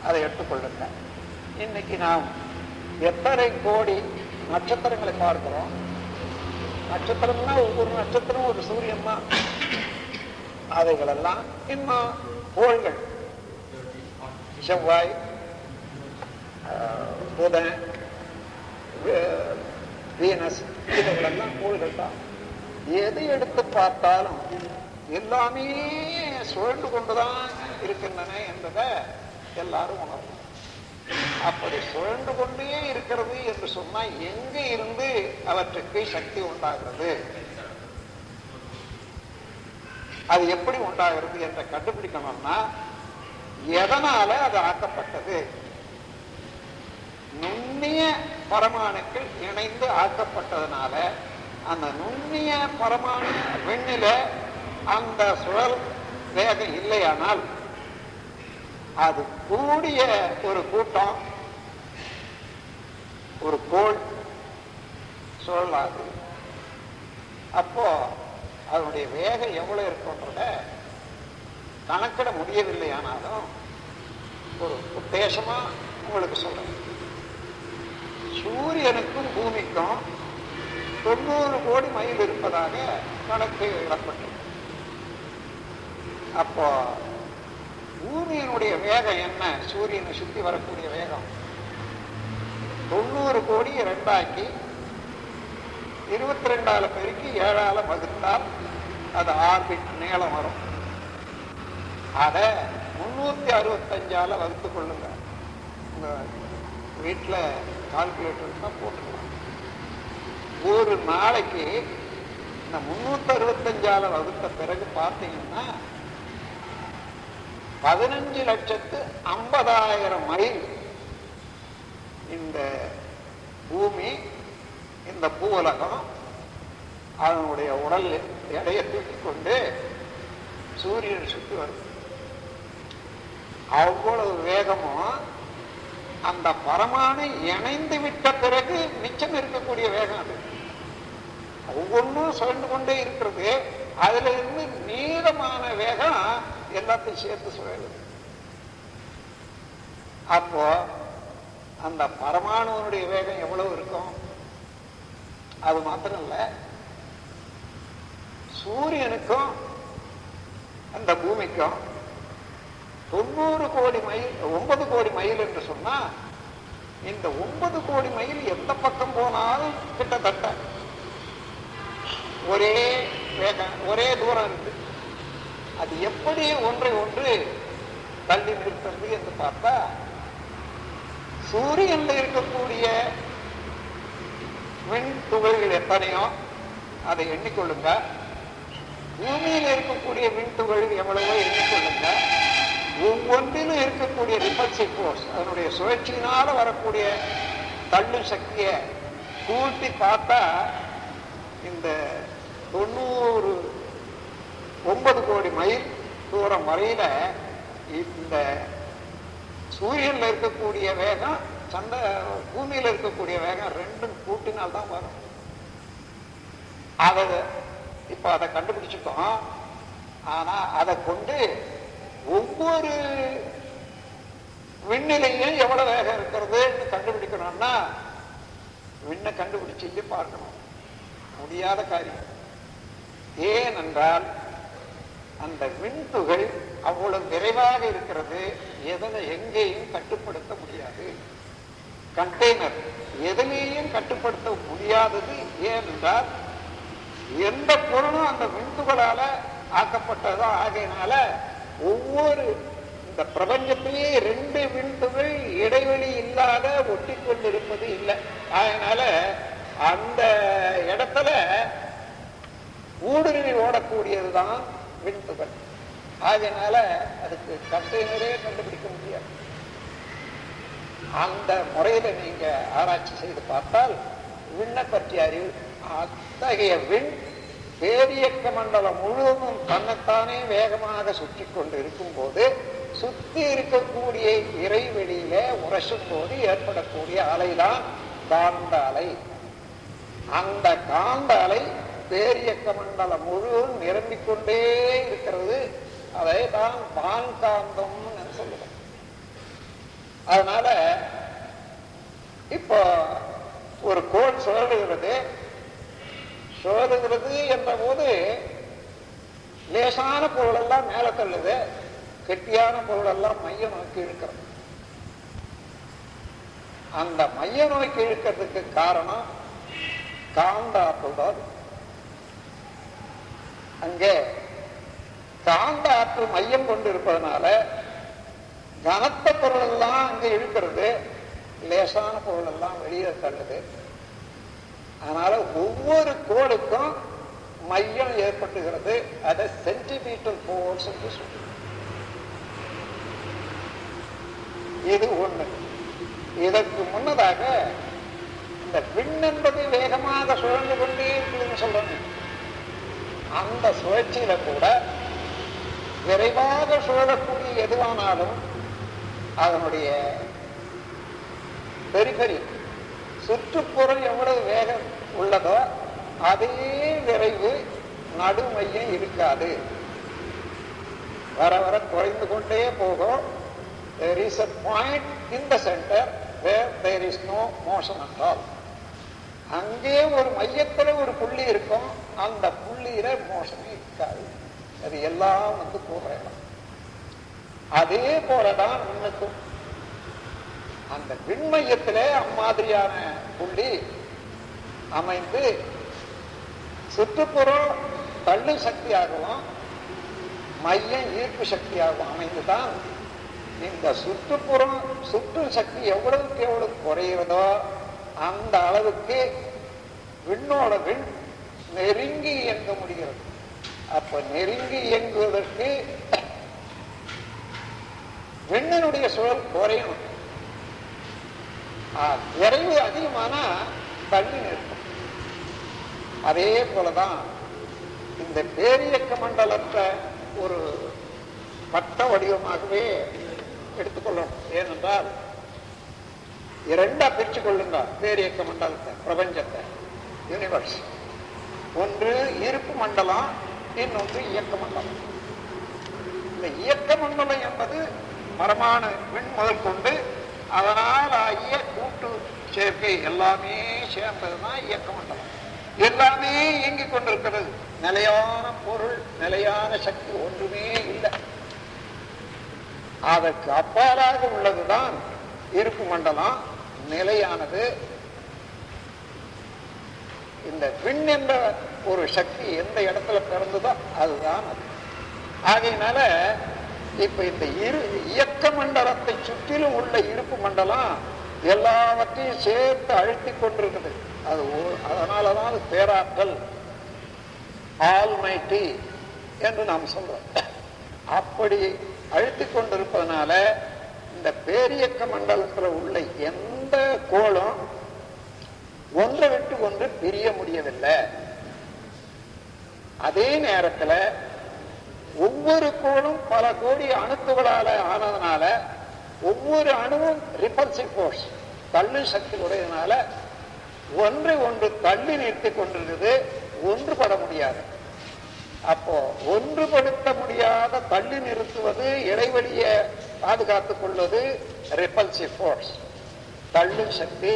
அதை எடுத்துக்கொள்ளுங்க. இன்னைக்கு நாம் எத்தனை கோடி நட்சத்திரங்களை பார்க்கிறோம். நட்சத்திரம்னா ஒவ்வொரு நட்சத்திரம் ஒரு சூரியன் தான். அவைகளெல்லாம் இன்னும் கோள்கள். செவ்வாய், புதன், வீனஸ், இவைகளெல்லாம் கோள்கள் தான். எது எடுத்து பார்த்தாலும் எல்லாமே சுழன்று கொண்டுதான் இருக்கின்றன என்பதை எல்லாரும் உணரும். அப்படி சுழன்று கொண்டே இருக்கிறது என்று சொன்னா எங்க இருந்து அவற்றுக்கு சக்தி உண்டாகிறது, அது எப்படி உண்டாகிறது என்ற கண்டுபிடிக்கணும்னா எதனால அது ஆக்கப்பட்டது. நுண்ணிய பரமாணுக்கள் இணைந்து ஆக்கப்பட்டதுனால அந்த நுண்ணிய பரமாணு விண்ணில அந்த சுழல் வேகம் இல்லையானால் அது கூடிய ஒரு கூட்டம், ஒரு கோள் சுழலாது. அப்போ அதனுடைய வேகம் எவ்வளவு இருக்குன்றத கணக்கிட முடியவில்லை. ஆனாலும் ஒரு உத்தேசமா உங்களுக்கு சொல்றேன். சூரியனுக்கும் பூமிக்கும் 90 கோடி மைல் இருப்பதாக கணக்கு இடப்பட்டது. அப்போ பூமியினுடைய வேகம் என்ன? சூரியனை சுற்றி வரக்கூடிய வேகம் 90 கோடி 2ஆக்கி 22ஆல பெருக்கி 7ஆல வகுத்தால் அது ஆர்பிட் நீளம் வரும். அதை 365ஆல வகுத்து கொள்ளுங்க. உங்க வீட்டில் கால்குலேட்டர் தான் போட்டுக்கலாம். ஒரு நாளைக்கு இந்த 365ஆல வகுத்த பிறகு பார்த்தீங்கன்னா 15,50,000 மைல் இந்த பூமி, இந்த பூவுலகம் அதனுடைய உடல் எடையை தூக்கிக் கொண்டு சூரியன் சுற்றி வருது. அவ்வளவு வேகமும் அந்த பரமாணு இணைந்து விட்ட பிறகு மிச்சம் இருக்கக்கூடிய வேகம் அது. ஒவ்வொன்றும் சுழண்டு கொண்டே இருக்கிறது. அதுல இருந்து மீதமான வேகம் எல்லாத்தையும் சேர்த்து சுழலுது. அப்போ அந்த பரமாணுனுடைய வேகம் எவ்வளவு இருக்கும்? அது மாத்திரம் இல்ல, சூரியனுக்கும் அந்த பூமிக்கும் 90 கோடி மைல், 9 கோடி மைல் என்று சொன்னா இந்த 9 கோடி மைல் எந்த பக்கம் போனாலும் கிட்டத்தட்ட ஒரே வேகம், ஒரே தூரம் இருக்கு. அது எப்படி ஒன்றை ஒன்று தள்ளி நிறுத்துறது என்று பார்த்தா, சூரியன்ல இருக்கக்கூடிய மின் துகள்கள் எத்தனையோ அதை எண்ணிக்கொள்ளுங்க. பூமியில் இருக்கக்கூடிய மின் துகள்கள் எவ்வளவோ எண்ணிக்கொள்ளுங்க. ஒவ்வொன்றிலும் இருக்கக்கூடிய ரிபல்சிவ் ஃபோர்ஸ், அதனுடைய சுழற்சியினால வரக்கூடிய தள்ளும் சக்தியை கூட்டி பார்த்தா இந்த 9 கோடி மைல் தூரம் வரையில இந்த சூரியன்ல இருக்கக்கூடிய வேகம் பூமியில இருக்கக்கூடிய வேகம் ரெண்டும் கூட்டினால்தான் வரும். இப்ப அதை கண்டுபிடிச்சிட்டோம். ஆனா அதை கொண்டு ஒவ்வொரு விண்ணிலையும் எவ்வளவு வேகம் இருக்கிறது கண்டுபிடிக்கணும்னா விண்ணை கண்டுபிடிச்சு பார்க்கணும். முடியாத காரியம். ஏனென்றால் அந்த விண்துகள் அவ்வளவு விரைவாக இருக்கிறது. எதனை எங்கேயும் கட்டுப்படுத்த முடியாது. கண்டெய்னர் எதிலேயும் கட்டுப்படுத்த முடியாதது. ஏனென்றால் எந்த பொருளும் அந்த விண்துகளால ஆக்கப்பட்டதோ. ஆகையினால ஒவ்வொரு இந்த பிரபஞ்சத்திலேயே 2 விண்துகள் இடைவெளி இல்லாத ஒட்டி கொண்டிருப்பது இல்லை. அதனால அந்த இடத்துல ஊடுருவி ஓடக்கூடியதுதான் விண்துகள். அதனால அதுக்கு கண்டெய்னரே கண்டுபிடிக்க முடியாது. அந்த முறையில நீங்க ஆராய்ச்சி செய்து பார்த்தால் விண்ணை பற்றிய அறிவு, அத்தகைய விண் பேரியக்க மண்டலம் முழுவதும் தன்னைத்தானே வேகமாக சுற்றி கொண்டு இருக்கும் போது சுத்தி இருக்கக்கூடிய இறைவெளியில உரசும் போது ஏற்படக்கூடிய அலைதான் காந்த அலை. அந்த காந்த அலை பேரியக்க மண்டலம் முழுவதும் நிரம்பிக்கொண்டே இருக்கிறது. அதை தான் வான்காந்தம்னு சொல்லுவோம். அதனால இப்போ ஒரு கோள் சுழலுகிறது என்ற போது லேசான பொருள் எல்லாம் மேல தள்ளுது, கெட்டியான பொருள் எல்லாம் மைய நோக்கி இழுக்கிறது. அந்த மைய நோக்கி இழுக்கிறதுக்கு காரணம் காந்த ஆற்றல் தான். அங்கே காந்த ஆற்றல் மையம் கொண்டு இருப்பதனால கனத்த பொருள் எல்லாம் அங்கே இழுக்கிறது, லேசான பொருள் எல்லாம் வெளியே தள்ளுது. அதனால ஒவ்வொரு கோளுக்கும் மையம் ஏற்பட்டுகிறது. அதை சென்டிமீட்டர் ஃபோர்ஸ் என்று சொல்லுது. இது ஒண்ணு. இதற்கு முன்னதாக இந்த விண் என்பது வேகமாக சுழன்று கொண்டே இருக்குதுன்னு சொல்லணும். அந்த சுழற்சியில கூட விரைவாக சுழலக்கூடிய எதுவானாலும் அதனுடைய பெரிபெரி சுற்றுப்புறம் எவ்வளவு வேகம் உள்ளதோ அதே விரைவு நடுமையம் இருக்காது. வர வர குறைந்து கொண்டே போகும். There is a point in the center where there is no motion at all. அங்கே ஒரு மையத்துல ஒரு புள்ளி இருக்கும், அந்த புள்ளியில மோஷனே இருக்காது. அது எல்லாம் வந்து போகலாம். அதே போலதான் விண்ணுக்கும். அந்த விண்மையத்திலே அம்மாதிரியான புள்ளி அமைந்து சுற்றுப்புறம் தள்ளு சக்தியாகவும் மையம் ஈர்ப்பு சக்தியாகவும் அமைந்துதான் இந்த சுற்றுப்புறம் சுற்று சக்தி எவ்வளவுக்கு எவ்வளவு குறைகிறதோ அந்த அளவுக்கு விண்ணோட விண் நெருங்கி இயங்க முடிகிறது. அப்ப நெருங்கி இயங்குவதற்கு விண்ணினுடைய சுழல் குறையணும். விரைவு அதிகமானா தள்ளி நிற்கும். அதே போலதான் இந்த பேரியக்க மண்டலத்தை ஒரு வட்ட வடிவமாகவே எடுத்துக்கொள்ளணும். ஏனென்றால் இரண்டா பிரிச்சு கொள்ளுங்க பேரியக்க மண்டலத்தை, பிரபஞ்சத்தை, யூனிவர்ஸ். ஒன்று இருப்பு மண்டலம், இன்னொன்று இயக்க மண்டலம். இந்த இயக்க மண்டலம் என்பது மரமான விண் முதல் கொண்டு அதனால் ஆகிய கூட்டு சேர்க்கை எல்லாமே சேர்ந்ததுதான் இயக்க மண்டலம். எல்லாமே இயங்கிக் கொண்டிருக்கிறது. நிலையான பொருள், நிலையான சக்தி ஒன்றுமே இல்லை. அதற்கு அப்பாலாக உள்ளதுதான் இருப்பு மண்டலம், நிலையானது. இந்த விண் என்ற ஒரு சக்தி எந்த இடத்துல பிறந்ததோ அதுதான் அது. ஆகையினால இப்ப இந்த இயக்க மண்டலத்தை சுற்றிலும் உள்ள இருப்பு மண்டலம் எல்லாவற்றையும் சேர்த்து அழுத்தி கொண்டிருக்குது. அது அதனாலதான் அது பேராற்றல், ஆல்மைட்டி என்று நாம் சொல்றோம். அப்படி அழுத்தி கொண்டிருப்பதனால இந்த பேரியக்க மண்டலத்தில் உள்ள எந்த கோளும் ஒன்றை விட்டு ஒன்று பிரிய முடியவில்லை. அதே நேரத்தில் ஒவ்வொரு கோளும் பல கோடி அணுத்துகளால ஆனதுனால ஒவ்வொரு அணுவும் ரிபல்சிவ் ஃபோர்ஸ், தள்ளு சக்தி உடையதுனால ஒன்றை ஒன்று தள்ளி நிறுத்தி கொண்டிருக்குது, ஒன்றுபட முடியாது. அப்போ ஒன்றுபடுத்த முடியாத தள்ளி நிறுத்துவது, இடைவெளியை பாதுகாத்துக் கொள்வது ரிபல்சிவ் ஃபோர்ஸ், தள்ளு சக்தி.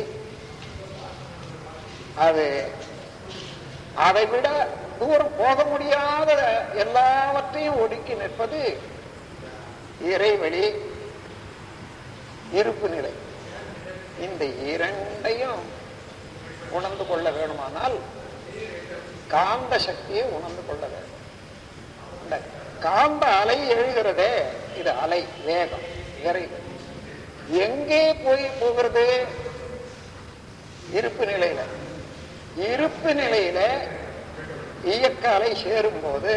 அது அதை விட தூரம் போக முடியாத எல்லாவற்றையும் ஒடுக்கி நிற்பது இறைவெளி, இருப்பு நிலை. இந்த இரண்டையும் உணர்ந்து கொள்ள வேண்டுமானால் காந்த சக்தியை உணர்ந்து கொள்ள வேண்டும். இந்த காந்த அலை எழுகிறதே, இது அலை, வேகம், விரைவு. எங்கே போகிறது? இருப்பு நிலையில. இருப்பு நிலையில இயக்க அலை சேரும் போது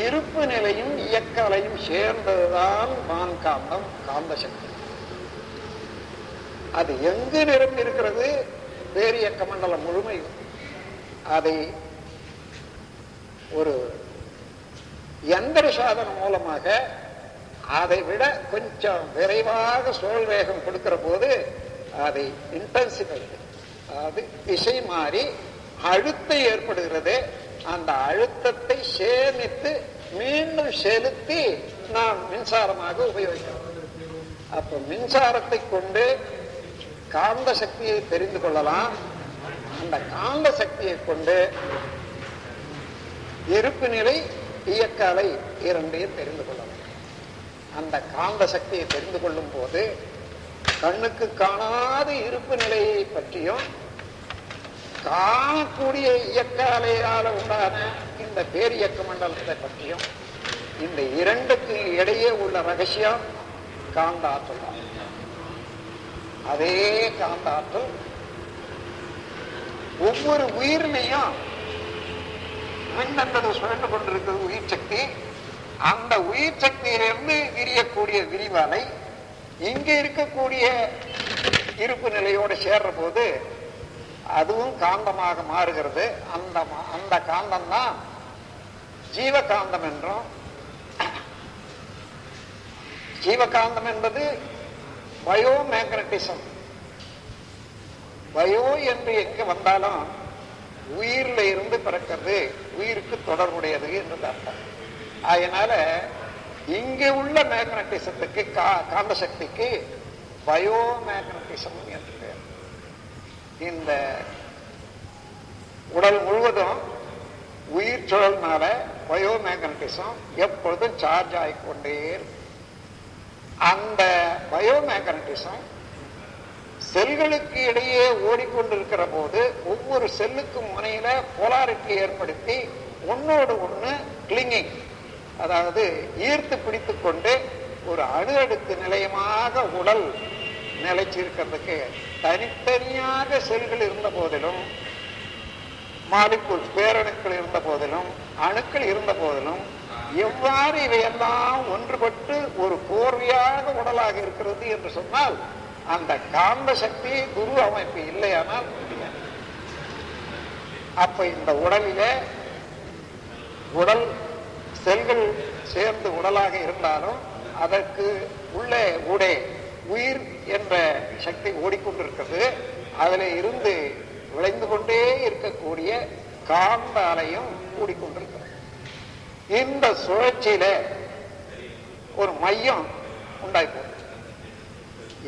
இருப்பு நிலையும் இயக்க அலையும் சேர்ந்ததுதான் வான்காந்தம், காந்த சக்தி. அது எங்கு நிரம்பி இருக்கிறது? பேரியக்க மண்டலம் முழுமையும். அதை ஒரு எந்திர சாதனம் மூலமாக அதை விட கொஞ்சம் விரைவாக சுழல் வேகம் கொடுக்கிற போது அதை இன்டென்சிஃபை, அதாவது திசை மாறி அழுத்தம் ஏற்படுகிறது. அந்த அழுத்தத்தை சேமித்து மீண்டும் செலுத்தி நாம் மின்சாரமாக உபயோகிக்கிறோம். அப்ப மின்சாரத்தை கொண்டு காந்த சக்தியை தெரிந்து கொள்ளலாம். அந்த காந்த சக்தியை கொண்டு இருப்பு நிலை, இயக்க அலை இரண்டையும் தெரிந்து கொள்ளலாம். அந்த காந்த சக்தியை தெரிந்து கொள்ளும் போது கண்ணுக்கு காணாத இருப்பு நிலையை பற்றியும் காணக்கூடிய இயக்க அலையால உண்டான இந்த பேரியக்க மண்டலத்தை பற்றியும், இந்த இரண்டுக்கு இடையே உள்ள ரகசியம் காந்த ஆற்றல் தான். அதே காந்த ஆற்றல் ஒவ்வொரு உயிரிலையும் மின்னந்தது சுழன்று கொண்டிருக்கிறது உயிர் சக்தி. அந்த உயிர் சக்தியிலிருந்து விரியக்கூடிய விரிவாலை இங்கே இருக்கக்கூடிய இருப்பு நிலையோடு சேர்ற போது அதுவும் காந்தமாக மாறுகிறது. அந்த காந்தம் தான் ஜீவகாந்தம் என்றும், ஜீவகாந்தம் என்பது பயோ மேக்னட்டிசம். பயோ என்று எங்க வந்தாலும் உயிரில இருந்து பிறக்கிறது, உயிருக்கு தொடர்புடையது என்று அர்த்தம். அதனால இங்கே உள்ள மேக்னட்டிசத்துக்கு, காந்த சக்திக்கு பயோ மேக்னட்டிசம் என்று பெயர். இந்த உடல் முழுவதும் உயிர் சுழல்னால பயோ மேக்னட்டிசம் எப்பொழுதும் சார்ஜ் ஆகிக்கொண்டே இருக்கும். அந்த பயோ மேக்னட்டிசம் செல்களுக்கு இடையே ஓடிக்கொண்டிருக்கிற போது ஒவ்வொரு செல்லுக்கும் முனையில போலாரிட்டி ஏற்படுத்தி ஒன்னோடு ஒண்ணு கிளிங்கிங், அதாவது ஈர்த்து பிடித்து கொண்டு ஒரு அணு அடுக்கு நிலையமாக உடல் நிலைச்சிருக்கிறதுக்கு தனித்தனியாக செல்கள் இருந்த போதிலும், மாலிகுல் பேரணுக்கள் இருந்த போதிலும், அணுக்கள் இருந்த போதிலும், எவ்வாறு இவையெல்லாம் ஒன்றுபட்டு ஒரு கோர்வையாக உடலாக இருக்கிறது என்று சொன்னால் அந்த காந்த சக்தி குரு அமைப்பு இல்லையானால் முடியாது. அப்ப இந்த உடலிலே உடல் செல்கள் சேர்ந்து உடலாக இருந்தாலும் அதற்கு உள்ளே ஊடே உயிர் என்ற சக்தி ஓடிக்கொண்டிருக்கிறது. அதில் இருந்து விளைந்து கொண்டே இருக்கக்கூடிய காந்த அலையும் கூடிக்கொண்டிருக்கிறது. இந்த சுழற்சியில ஒரு மையம் உண்டாய்ப்போம்.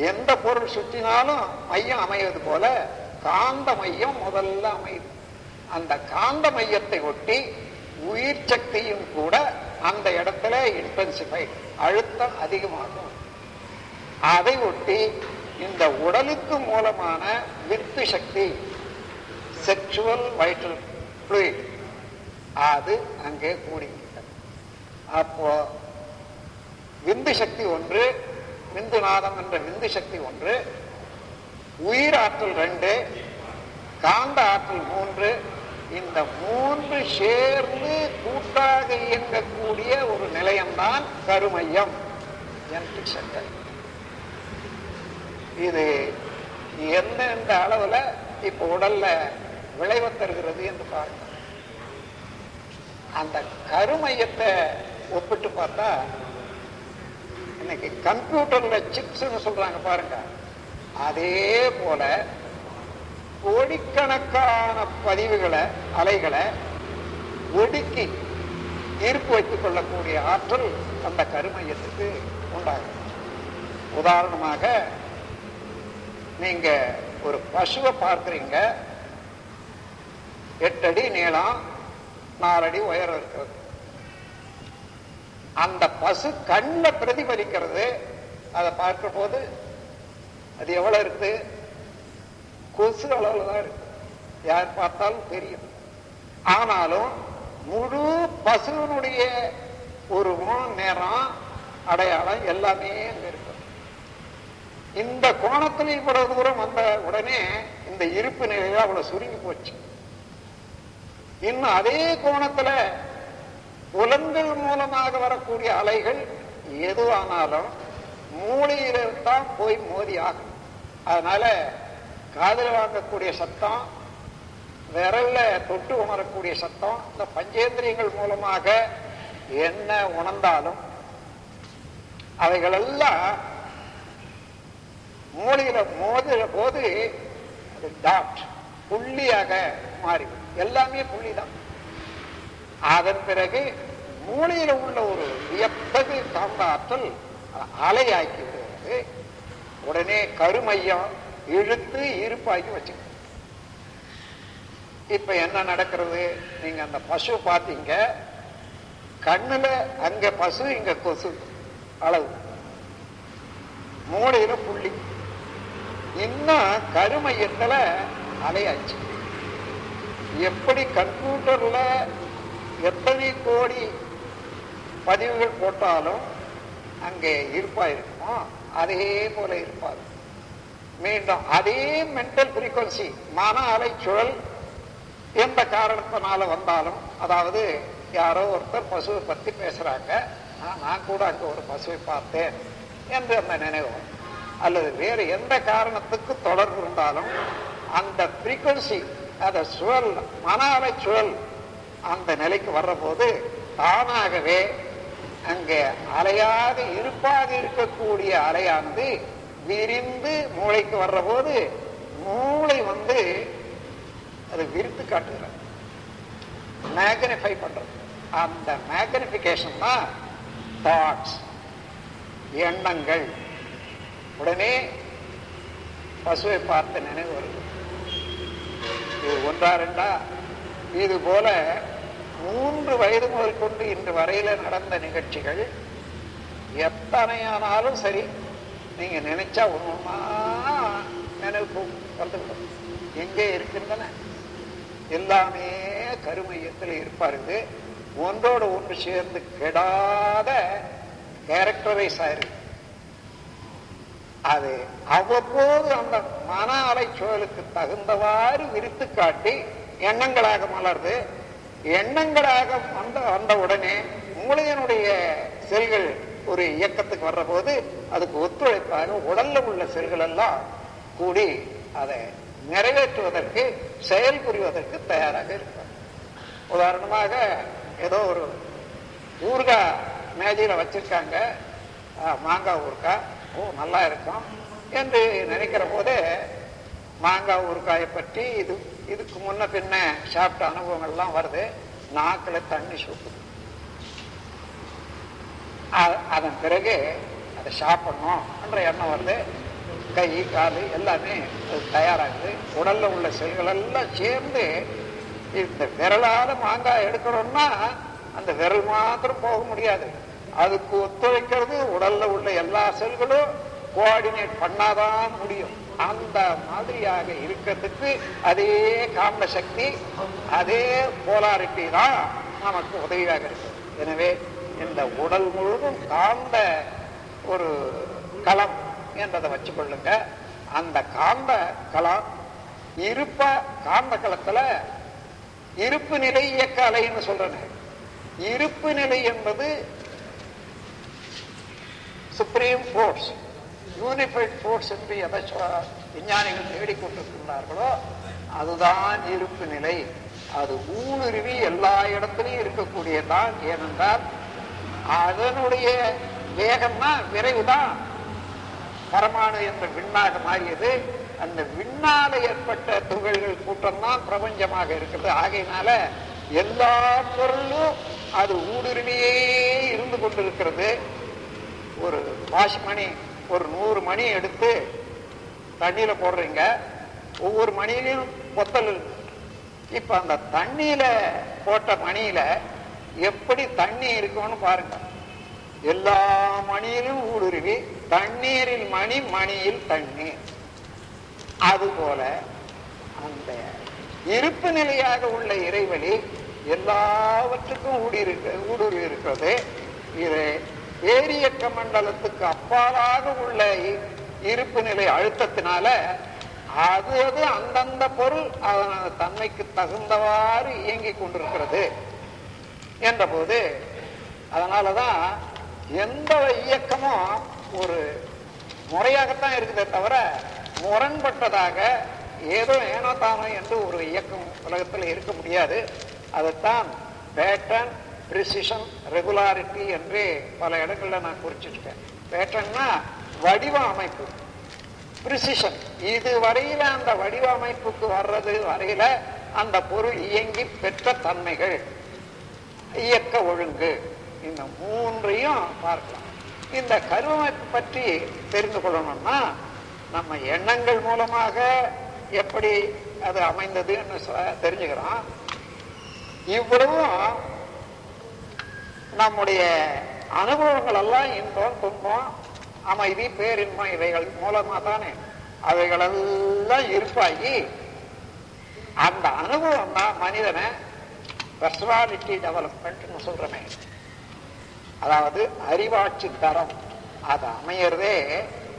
எந்த பொருள் சுற்றினாலும் மையம் அமைவது போல காந்த மையம் முதல்ல அமையுது. அந்த காந்த மையத்தை ஒட்டி உயிர் சக்தியும் கூட அந்த இடத்துல இன்டென்சிஃபை, அழுத்தம் அதிகமாகும். அதை ஒட்டி இந்த உடலுக்கு மூலமான with Sakthi, sexual vital fluid, அது அங்கே கூடிவிட்டது. அப்போ விந்து சக்தி ஒன்று, விந்துநாதம் என்ற விந்து சக்தி ஒன்று, உயிர் ஆற்றல் 2, காந்த ஆற்றல் 3, இந்த 3 சேர்ந்து கூட்டாக இயங்கக்கூடிய ஒரு நிலையம்தான் கருமையம் என்று சென்டர். இது எந்தெந்த அளவுல இப்ப உடல்ல விளைவு தருகிறது என்று பாருங்க. அந்த கருமையத்தை ஒப்பிட்டு பார்த்தா இன்னைக்கு கம்ப்யூட்டர்ல சிப்ஸ்ன்னு சொல்றாங்க பாருங்க, அதே போல கோடிக்கணக்கான பதிவுகளை, அலைகளை ஒடுக்கி ஈர்ப்பு வைத்துக் கொள்ளக்கூடிய ஆற்றல் அந்த கருமையத்துக்கு உண்டாகும். உதாரணமாக நீங்க ஒரு பசுவை பார்க்கிறீங்க, 8 அடி நீளம், 4 அடி உயரம் இருக்கிறது. அந்த பசு கண்ணில் பிரதிபலிக்கிறது. அதை பார்க்கிற போது அது எவ்வளவு இருக்கு? கொசு அளவுல தான் இருக்கு, யார் பார்த்தாலும் தெரியும். ஆனாலும் முழு பசுவனுடைய ஒரு நேரம், அடையாளம் எல்லாமே அங்க இருக்கு. இந்த கோணத்தில் இவ்வளவு தூரம் வந்த உடனே இந்த இருப்பு நிலையில அவ்வளவு சுருங்கி போச்சு. இன்னும் அதே கோணத்துல புலன்கள் மூலமாக வரக்கூடிய அலைகள் எதுவானாலும் மூளையில தான் போய் மோதி ஆகும். அதனால காதில் வாங்கக்கூடிய சத்தம், விரல்ல தொட்டு உணரக்கூடிய சத்தம், இந்த பஞ்சேந்திரியங்கள் மூலமாக என்ன உணர்ந்தாலும் அவைகளெல்லாம் மூளையில மோதுற போது அது டாட் புள்ளியாக மாறி, எல்லாமே புள்ளிதான். அதன் பிறகு மூளையில உள்ள ஒரு வியத்தகு காந்த ஆற்றல் அலையாக்கி விடுவது. உடனே கருமையம் இழுத்து இருப்பாக்கி வச்சுக்க. இப்ப என்ன நடக்கிறது? நீங்க அந்த பசு பார்த்தீங்க, கண்ணுல அங்க பசு இங்க கொசு அளவு, மூளையில புள்ளி, இன்னும் கருமையத்துல அலையாச்சு. எப்படி கம்ப்யூட்டர்ல எத்தனை கோடி பதிவுகள் போட்டாலும் அங்கே இருப்பா இருக்குமோ அதே போல இருப்பாது. மீண்டும் அதே மென்டல் ஃப்ரீக்வன்சி, மன அலை சுழல் எந்த காரணத்தினால வந்தாலும், அதாவது யாரோ ஒருத்தர் பசுவை பத்தி பேசுறாங்க, நான் கூட அங்க ஒரு பசுவை பார்த்தேன் என்று அந்த நினைவு, அல்லது வேறு எந்த காரணத்துக்கு தொடர்பு இருந்தாலும் அந்த ஃப்ரீக்வன்சி, அந்த சுழல், மன அலை சுழல் அந்த நிலைக்கு வர்ற போது தானாகவே அங்கே அலையாக இருப்பாக இருக்கக்கூடிய அலையானது விரிந்து மூளைக்கு வர்ற போது மூளை அது விரித்து காட்டுகிறது, மேக்னிஃபை பண்றது. அந்த மேக்னிஃபிகேஷன் தான் தாட்ஸ், எண்ணங்கள். உடனே பசுவை பார்த்த நினைவு வருது. இது ஒன்றா ரெண்டா? இது போல 3 வயது முதல் கொண்டு இன்று வரையில நடந்த நிகழ்ச்சிகள் எத்தனையானாலும் சரி, நீங்க நினைச்சா ஒண்ணுன்னா நினைவு வந்துவிடும். எங்கே இருக்கின்றன? எல்லாமே கருமையத்தில் இருப்பாரு. ஒன்றோடு ஒன்று சேர்ந்து கெடாத கேரக்டரைஸ் ஆயிருக்கு. அது அவ்வப்போது அந்த மன அலை சூழலுக்கு தகுந்தவாறு விரித்து காட்டி எண்ணங்களாக மலர்ந்து, எண்ணங்களாக வந்த உடனே மூளையினுடைய செல்கள் ஒரு இயக்கத்துக்கு வர்ற போது அதுக்கு ஒத்துழைப்பாக உடல்ல உள்ள செல்கள் எல்லாம் கூடி அதை நிறைவேற்றுவதற்கு, செயல் புரிவதற்கு தயாராக இருப்பார். உதாரணமாக ஏதோ ஒரு ஊறுகாய் மேஜையில வச்சிருக்காங்க, மாங்காய் ஊறுகாய், நல்லா இருக்கும் என்று நினைக்கிற போதே மாங்காய் ஊறுகாயை பற்றி இதுக்கு முன்ன பின்ன சாப்பிட்ட அனுபவங்கள்லாம் வருது. நாக்கில் தண்ணி சுட்டுது. அதன் பிறகு அதை சாப்பிடணும் என்ற எண்ணம் வருது. கை காது எல்லாமே தயாராகுது. உடல்ல உள்ள செல்கள் எல்லாம் சேர்ந்து இந்த விரலால மாங்காய் எடுக்கிறோம்னா அந்த விரல் மாத்திரம் போக முடியாது. அதுக்கு ஒத்துழைக்கிறது உடல்ல உள்ள எல்லா செல்களும் கோஆர்டினேட் பண்ணாதான் முடியும். அந்த மாதிரியாக இருக்கிறதுக்கு அதே காந்த சக்தி, அதே போலாரிட்டி தான் நமக்கு உதவியாக இருக்கு. எனவே இந்த உடல் முழுவதும் காந்த ஒரு களம் என்றதை வச்சு கொள்ளுங்க. அந்த காந்த களம் காந்த களத்துல இருப்பு நிலை இயக்க அலைன்னு சொல்றேன். இருப்பு நிலை என்பது சுப்ரீம் போர்ஸ், யூனிஃபைட் போர்ஸ் என்று எதை விஞ்ஞானிகள் தேடிக்கொண்டிருக்கிறார்களோ அதுதான் இருப்பு நிலை. அது ஊடுருவி எல்லா இடத்திலையும் இருக்கக்கூடியதான். ஏனென்றால் அதனுடைய வேகம்னா விரைவுதான். பரமாணு என்ற விண்ணாக மாறியது. அந்த விண்ணால ஏற்பட்ட துகள்கள் கூட்டம் தான் பிரபஞ்சமாக இருக்கிறது. ஆகையினால எல்லா பொருளும் அது ஊடுருவியே இருந்து கொண்டிருக்கிறது. ஒரு வாஷ் மணி, ஒரு 100 மணி எடுத்து தண்ணியில போடுறீங்க, ஒவ்வொரு மணியிலும் பொத்தல். இப்ப அந்த தண்ணியில போட்ட மணியில எப்படி தண்ணி இருக்கும்னு பாருங்க. எல்லா மணியிலும் ஊடுருவி தண்ணீரில் மணி, மணியில் தண்ணீர். அதுபோல அந்த இருப்பு நிலையாக உள்ள இறைவழி எல்லாவற்றுக்கும் ஊடுருவி இருக்கிறது. இது வேரியக்க மண்டலத்துக்கு அப்பாலாக உள்ள இருப்பு நிலை அழுத்தத்தினால அது அது அந்தந்த பொருள் அதனது தன்மைக்கு தகுந்தவாறு இயங்கிக் கொண்டிருக்கிறது என்ற போது, அதனாலதான் எந்த இயக்கமும் ஒரு முறையாகத்தான் இருக்குதே தவிர முரண்பட்டதாக ஏதோ ஏனோ தானோ என்று ஒரு இயக்கம் உலகத்தில் இருக்க முடியாது. அதைத்தான் பேட்டர்ன், பிரிசிஷன், ரெகுலாரிட்டி என்று பல இடங்கள்ல நான் குறிச்சிருக்கேன். பேட்டர்ன்னா வடிவ அமைப்பு, பிரிசிஷன் இது வரையில அந்த வடிவ அமைப்புக்கு வர்றது வரையில அந்த பொருள் இயங்கி பெற்ற தன்மைகள், இயக்க ஒழுங்கு, இந்த மூன்றையும் பார்க்கலாம். இந்த கருவமைப்பு பற்றி தெரிந்து கொள்ளணும்னா நம்ம எண்ணங்கள் மூலமாக எப்படி அது அமைந்ததுன்னு தெரிஞ்சுக்கிறோம். இவ்வளவும் நம்முடைய அனுபவங்கள் எல்லாம் இன்பம், துன்பம், அமைதி, பேரின்பம் இவைகள் மூலமா தானே அவைகளெல்லாம் இருப்பாகி அந்த அனுபவம் தான் மனிதனை பர்சனாலிட்டி டெவலப்மெண்ட் சொல்றமே, அதாவது அறிவாட்சி தரம். அது அமையறதே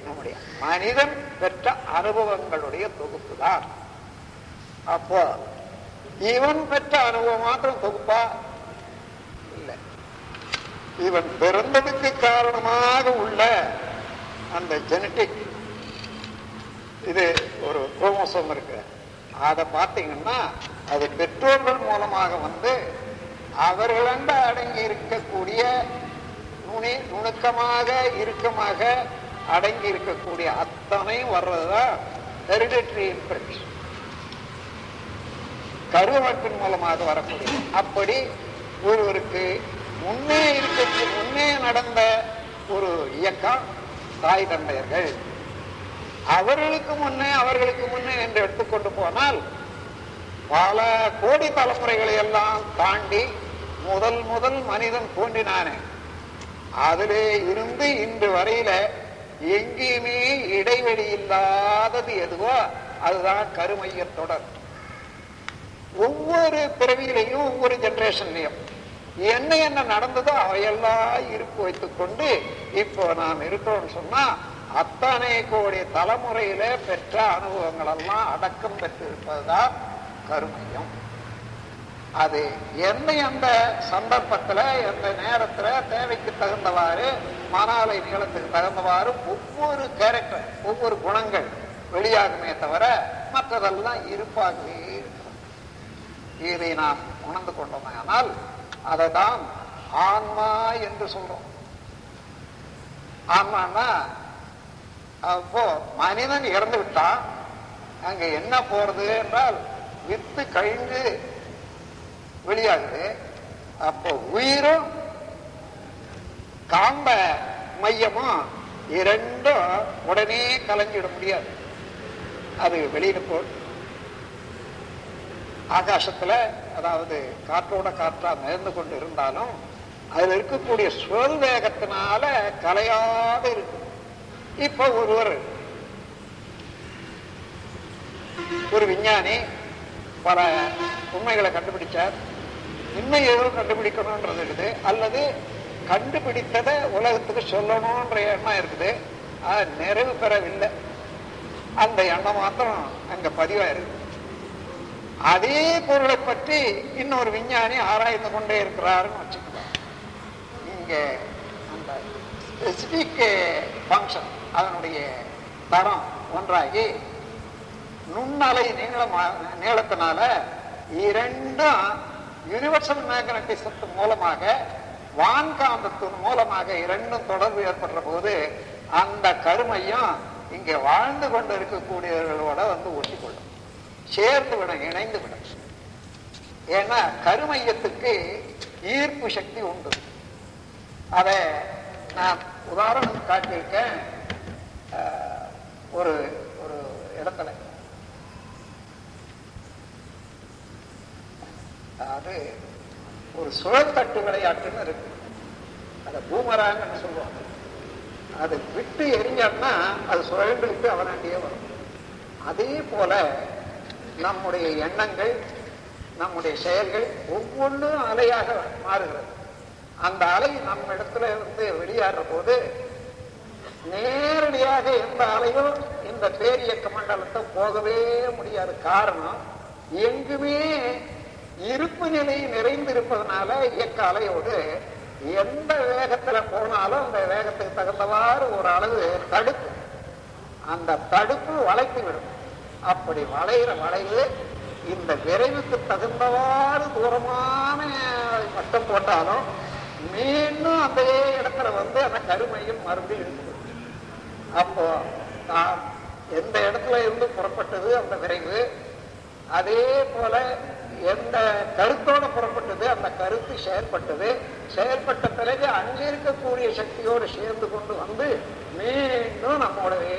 நம்முடைய மனிதன் பெற்ற அனுபவங்களுடைய தொகுப்பு தான். அப்போ இவன் பெற்ற அனுபவம் மாத்திரம் தொகுப்பா இல்லை, இவன் பிறந்ததுக்கு காரணமாக உள்ள அந்த ஜெனட்டிக் இது ஒரு குரோமோசோம் இருக்கு, அதை பார்த்தீங்கன்னா அது பெற்றோர்கள் மூலமாக வந்து அவர்களண்ட அடங்கி இருக்கக்கூடிய நுணுக்கமாக இறுக்கமாக அடங்கி இருக்கக்கூடிய அத்தனையும் வர்றதுதான் ஹெரிடிட்டரி இம்பெக்ட், கருவமைப்பின் மூலமாக வரக்கூடிய. அப்படி ஒருவருக்கு முன்னே நடந்த ஒரு இயக்கம் தாய் தந்தையர்கள், அவர்களுக்கு முன்னே என்று எடுத்துக்கொண்டு போனால் பல கோடி தலைமுறைகளை எல்லாம் தாண்டி முதல் மனிதன் தோன்றினானே, அதிலே இருந்து இன்று வரையில எங்கேயுமே இடைவெளி இல்லாதது எதுவோ அதுதான் கருமைய தொடர். ஒவ்வொரு பிறவியிலையும் ஒவ்வொரு ஜெனரேஷன்லையும் என்ன நடந்ததோ அவையெல்லாம் இருப்பு வைத்துக் கொண்டு இப்போ நாம் இருக்கிறோம்னு சொன்னா அத்தனை கோடி தலைமுறையில பெற்ற அனுபவங்கள் எல்லாம் அடக்கம் பெற்று இருப்பதுதான் கருமையம். அது எந்த சந்தர்ப்பத்துல எந்த நேரத்துல தேவைக்கு தகுந்தவாறு மனாலை நீளத்துக்கு தகுந்தவாறு ஒவ்வொரு கேரக்டர் ஒவ்வொரு குணங்கள் வெளியாகுமே தவிர மற்றதெல்லாம் இருப்பாகவே இருக்கும். இதை நாம் உணர்ந்து கொண்டோமானால் அதை தான் ஆன்மா என்று சொல்றோம். ஆன்மான்னா அப்போ மனிதன் இறந்து விட்டான், அங்க என்ன போறது என்றால் வித்து கழிந்து வெளியாகுது. அப்போ உயிரும் காந்த மையமும் இரண்டும் உடனே கலஞ்சிட முடியாது. அது வெளியில போல் ஆகாசத்துல, அதாவது காற்றோட காற்றா மிதந்து கொண்டு இருந்தாலும் அதுல இருக்கக்கூடிய சுழல் வேகத்தினால கலையாத இருக்கு. இப்ப ஒரு விஞ்ஞானி பல உண்மைகளை கண்டுபிடிச்சார். இன்னும் எதுவும் கண்டுபிடிக்கணும்ன்றது இருக்குது, அல்லது கண்டுபிடித்ததை உலகத்துக்கு சொல்லணும்ன்ற எண்ணம் இருக்குது. அது நிறைவு பெறவில்லை. அந்த எண்ணம் மாத்திரம் அங்க பதிவாயிருக்கு. அதே பொருளை பற்றி இன்னொரு விஞ்ஞானி ஆராய்ந்து கொண்டே இருக்கிறாருன்னு வச்சுக்கலாம். இங்க அந்த ஸ்பெசிபிக் ஃபங்க்ஷன் அதனுடைய தரம் ஒன்றாகி நுண்ணலை நீளத்தினால இரண்டும் யூனிவர்சல் மேக்னட்டிசத்தின் மூலமாக வான்காந்தத்தின் மூலமாக இரண்டும் தொடர்பு ஏற்படுற போது அந்த கருமையும் இங்க வாழ்ந்து கொண்டு இருக்கக்கூடியவர்களோட வந்து ஒட்டிக்கொள்ளும், சேர்ந்து விடும், இணைந்து விடும். ஏன்னா கருமையத்துக்கு ஈர்ப்பு சக்தி உண்டு. அதை நான் உதாரணம் காட்டியிருக்கேன். ஒரு ஒரு இடத்துல அது ஒரு சுழற்தட்டு விளையாட்டுன்னு இருக்கு, அதை பூமராங்கன்னு சொல்லுவாங்க. அது விட்டு எரிஞ்சோம்னா அது சுழண்டு விட்டு அவனாண்டியே வரும். அதே போல நம்முடைய எண்ணங்கள், நம்முடைய செயல்கள் ஒவ்வொன்றும் அலையாக மாறுகிறது. அந்த அலை நம்ம இடத்துல வந்து வெளியாடுற போது நேரடியாக எந்த அலையும் இந்த இந்த பேரியக்க மண்டலத்தை போகவே முடியாது. காரணம், எங்குமே இருப்பு நிலை நிறைந்திருப்பதனால இயக்க அலையோடு எந்த வேகத்துல போனாலும் அந்த வேகத்துக்கு தகுந்தவாறு ஒரு அளவு தடுப்பு, அந்த தடுப்பு வளைத்து விடும். அப்படி வளைகிற வளைவு இந்த விரைவுக்கு தகுந்தவாறு தூரமான வட்டம் போட்டாலும் மீண்டும் அதே இடத்துல வந்து அந்த கருமையும் மறுபடியும் இருக்குது. அப்போ எந்த இடத்துல இருந்து புறப்பட்டது அந்த விரைவு, அதே போல எந்த கருத்தோடு புறப்பட்டது அந்த கருத்து செயல்பட்டது, செயல்பட்ட பிறகு அங்கே இருக்கக்கூடிய சக்தியோடு சேர்ந்து கொண்டு வந்து மீண்டும் நம்மோடவே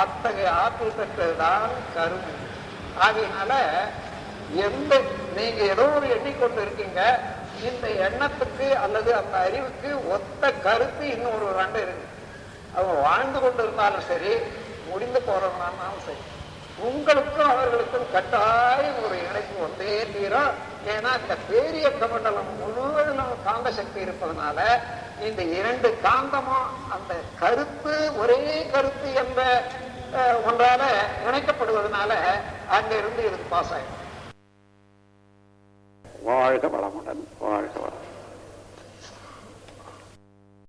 அத்தகைய ஆற்றல் பெற்றதுதான் கருமை. ஆகையினால நீங்க ஏதோ ஒரு எண்ணிக்கொண்டு இருக்கீங்க, இந்த எண்ணத்துக்கு அல்லது அந்த அறிவுக்கு ஒத்த கருத்து இன்னொரு ரெண்டு இருக்கு. அவங்க வாழ்ந்து கொண்டு இருந்தாலும் சரி, முடிந்து போறவங்கனாலும் சரி, உங்களுக்கும் அவர்களுக்கும் கட்டாயம் ஒரு இணைப்பு வந்தே தீரும். ஏன்னா இந்த பேரியக்க மண்டலம் முழுவதும் காந்த சக்தி இருப்பதனால இந்த இரண்டு காந்தமும் அந்த கருத்து ஒரே கருத்து என்ற ஒன்றால இணைக்கப்படுவதனால அங்க இருந்து இதுக்கு பாஸ் ஆயிடும். வாழ்க வளமுடன், வாழ்க வளம்.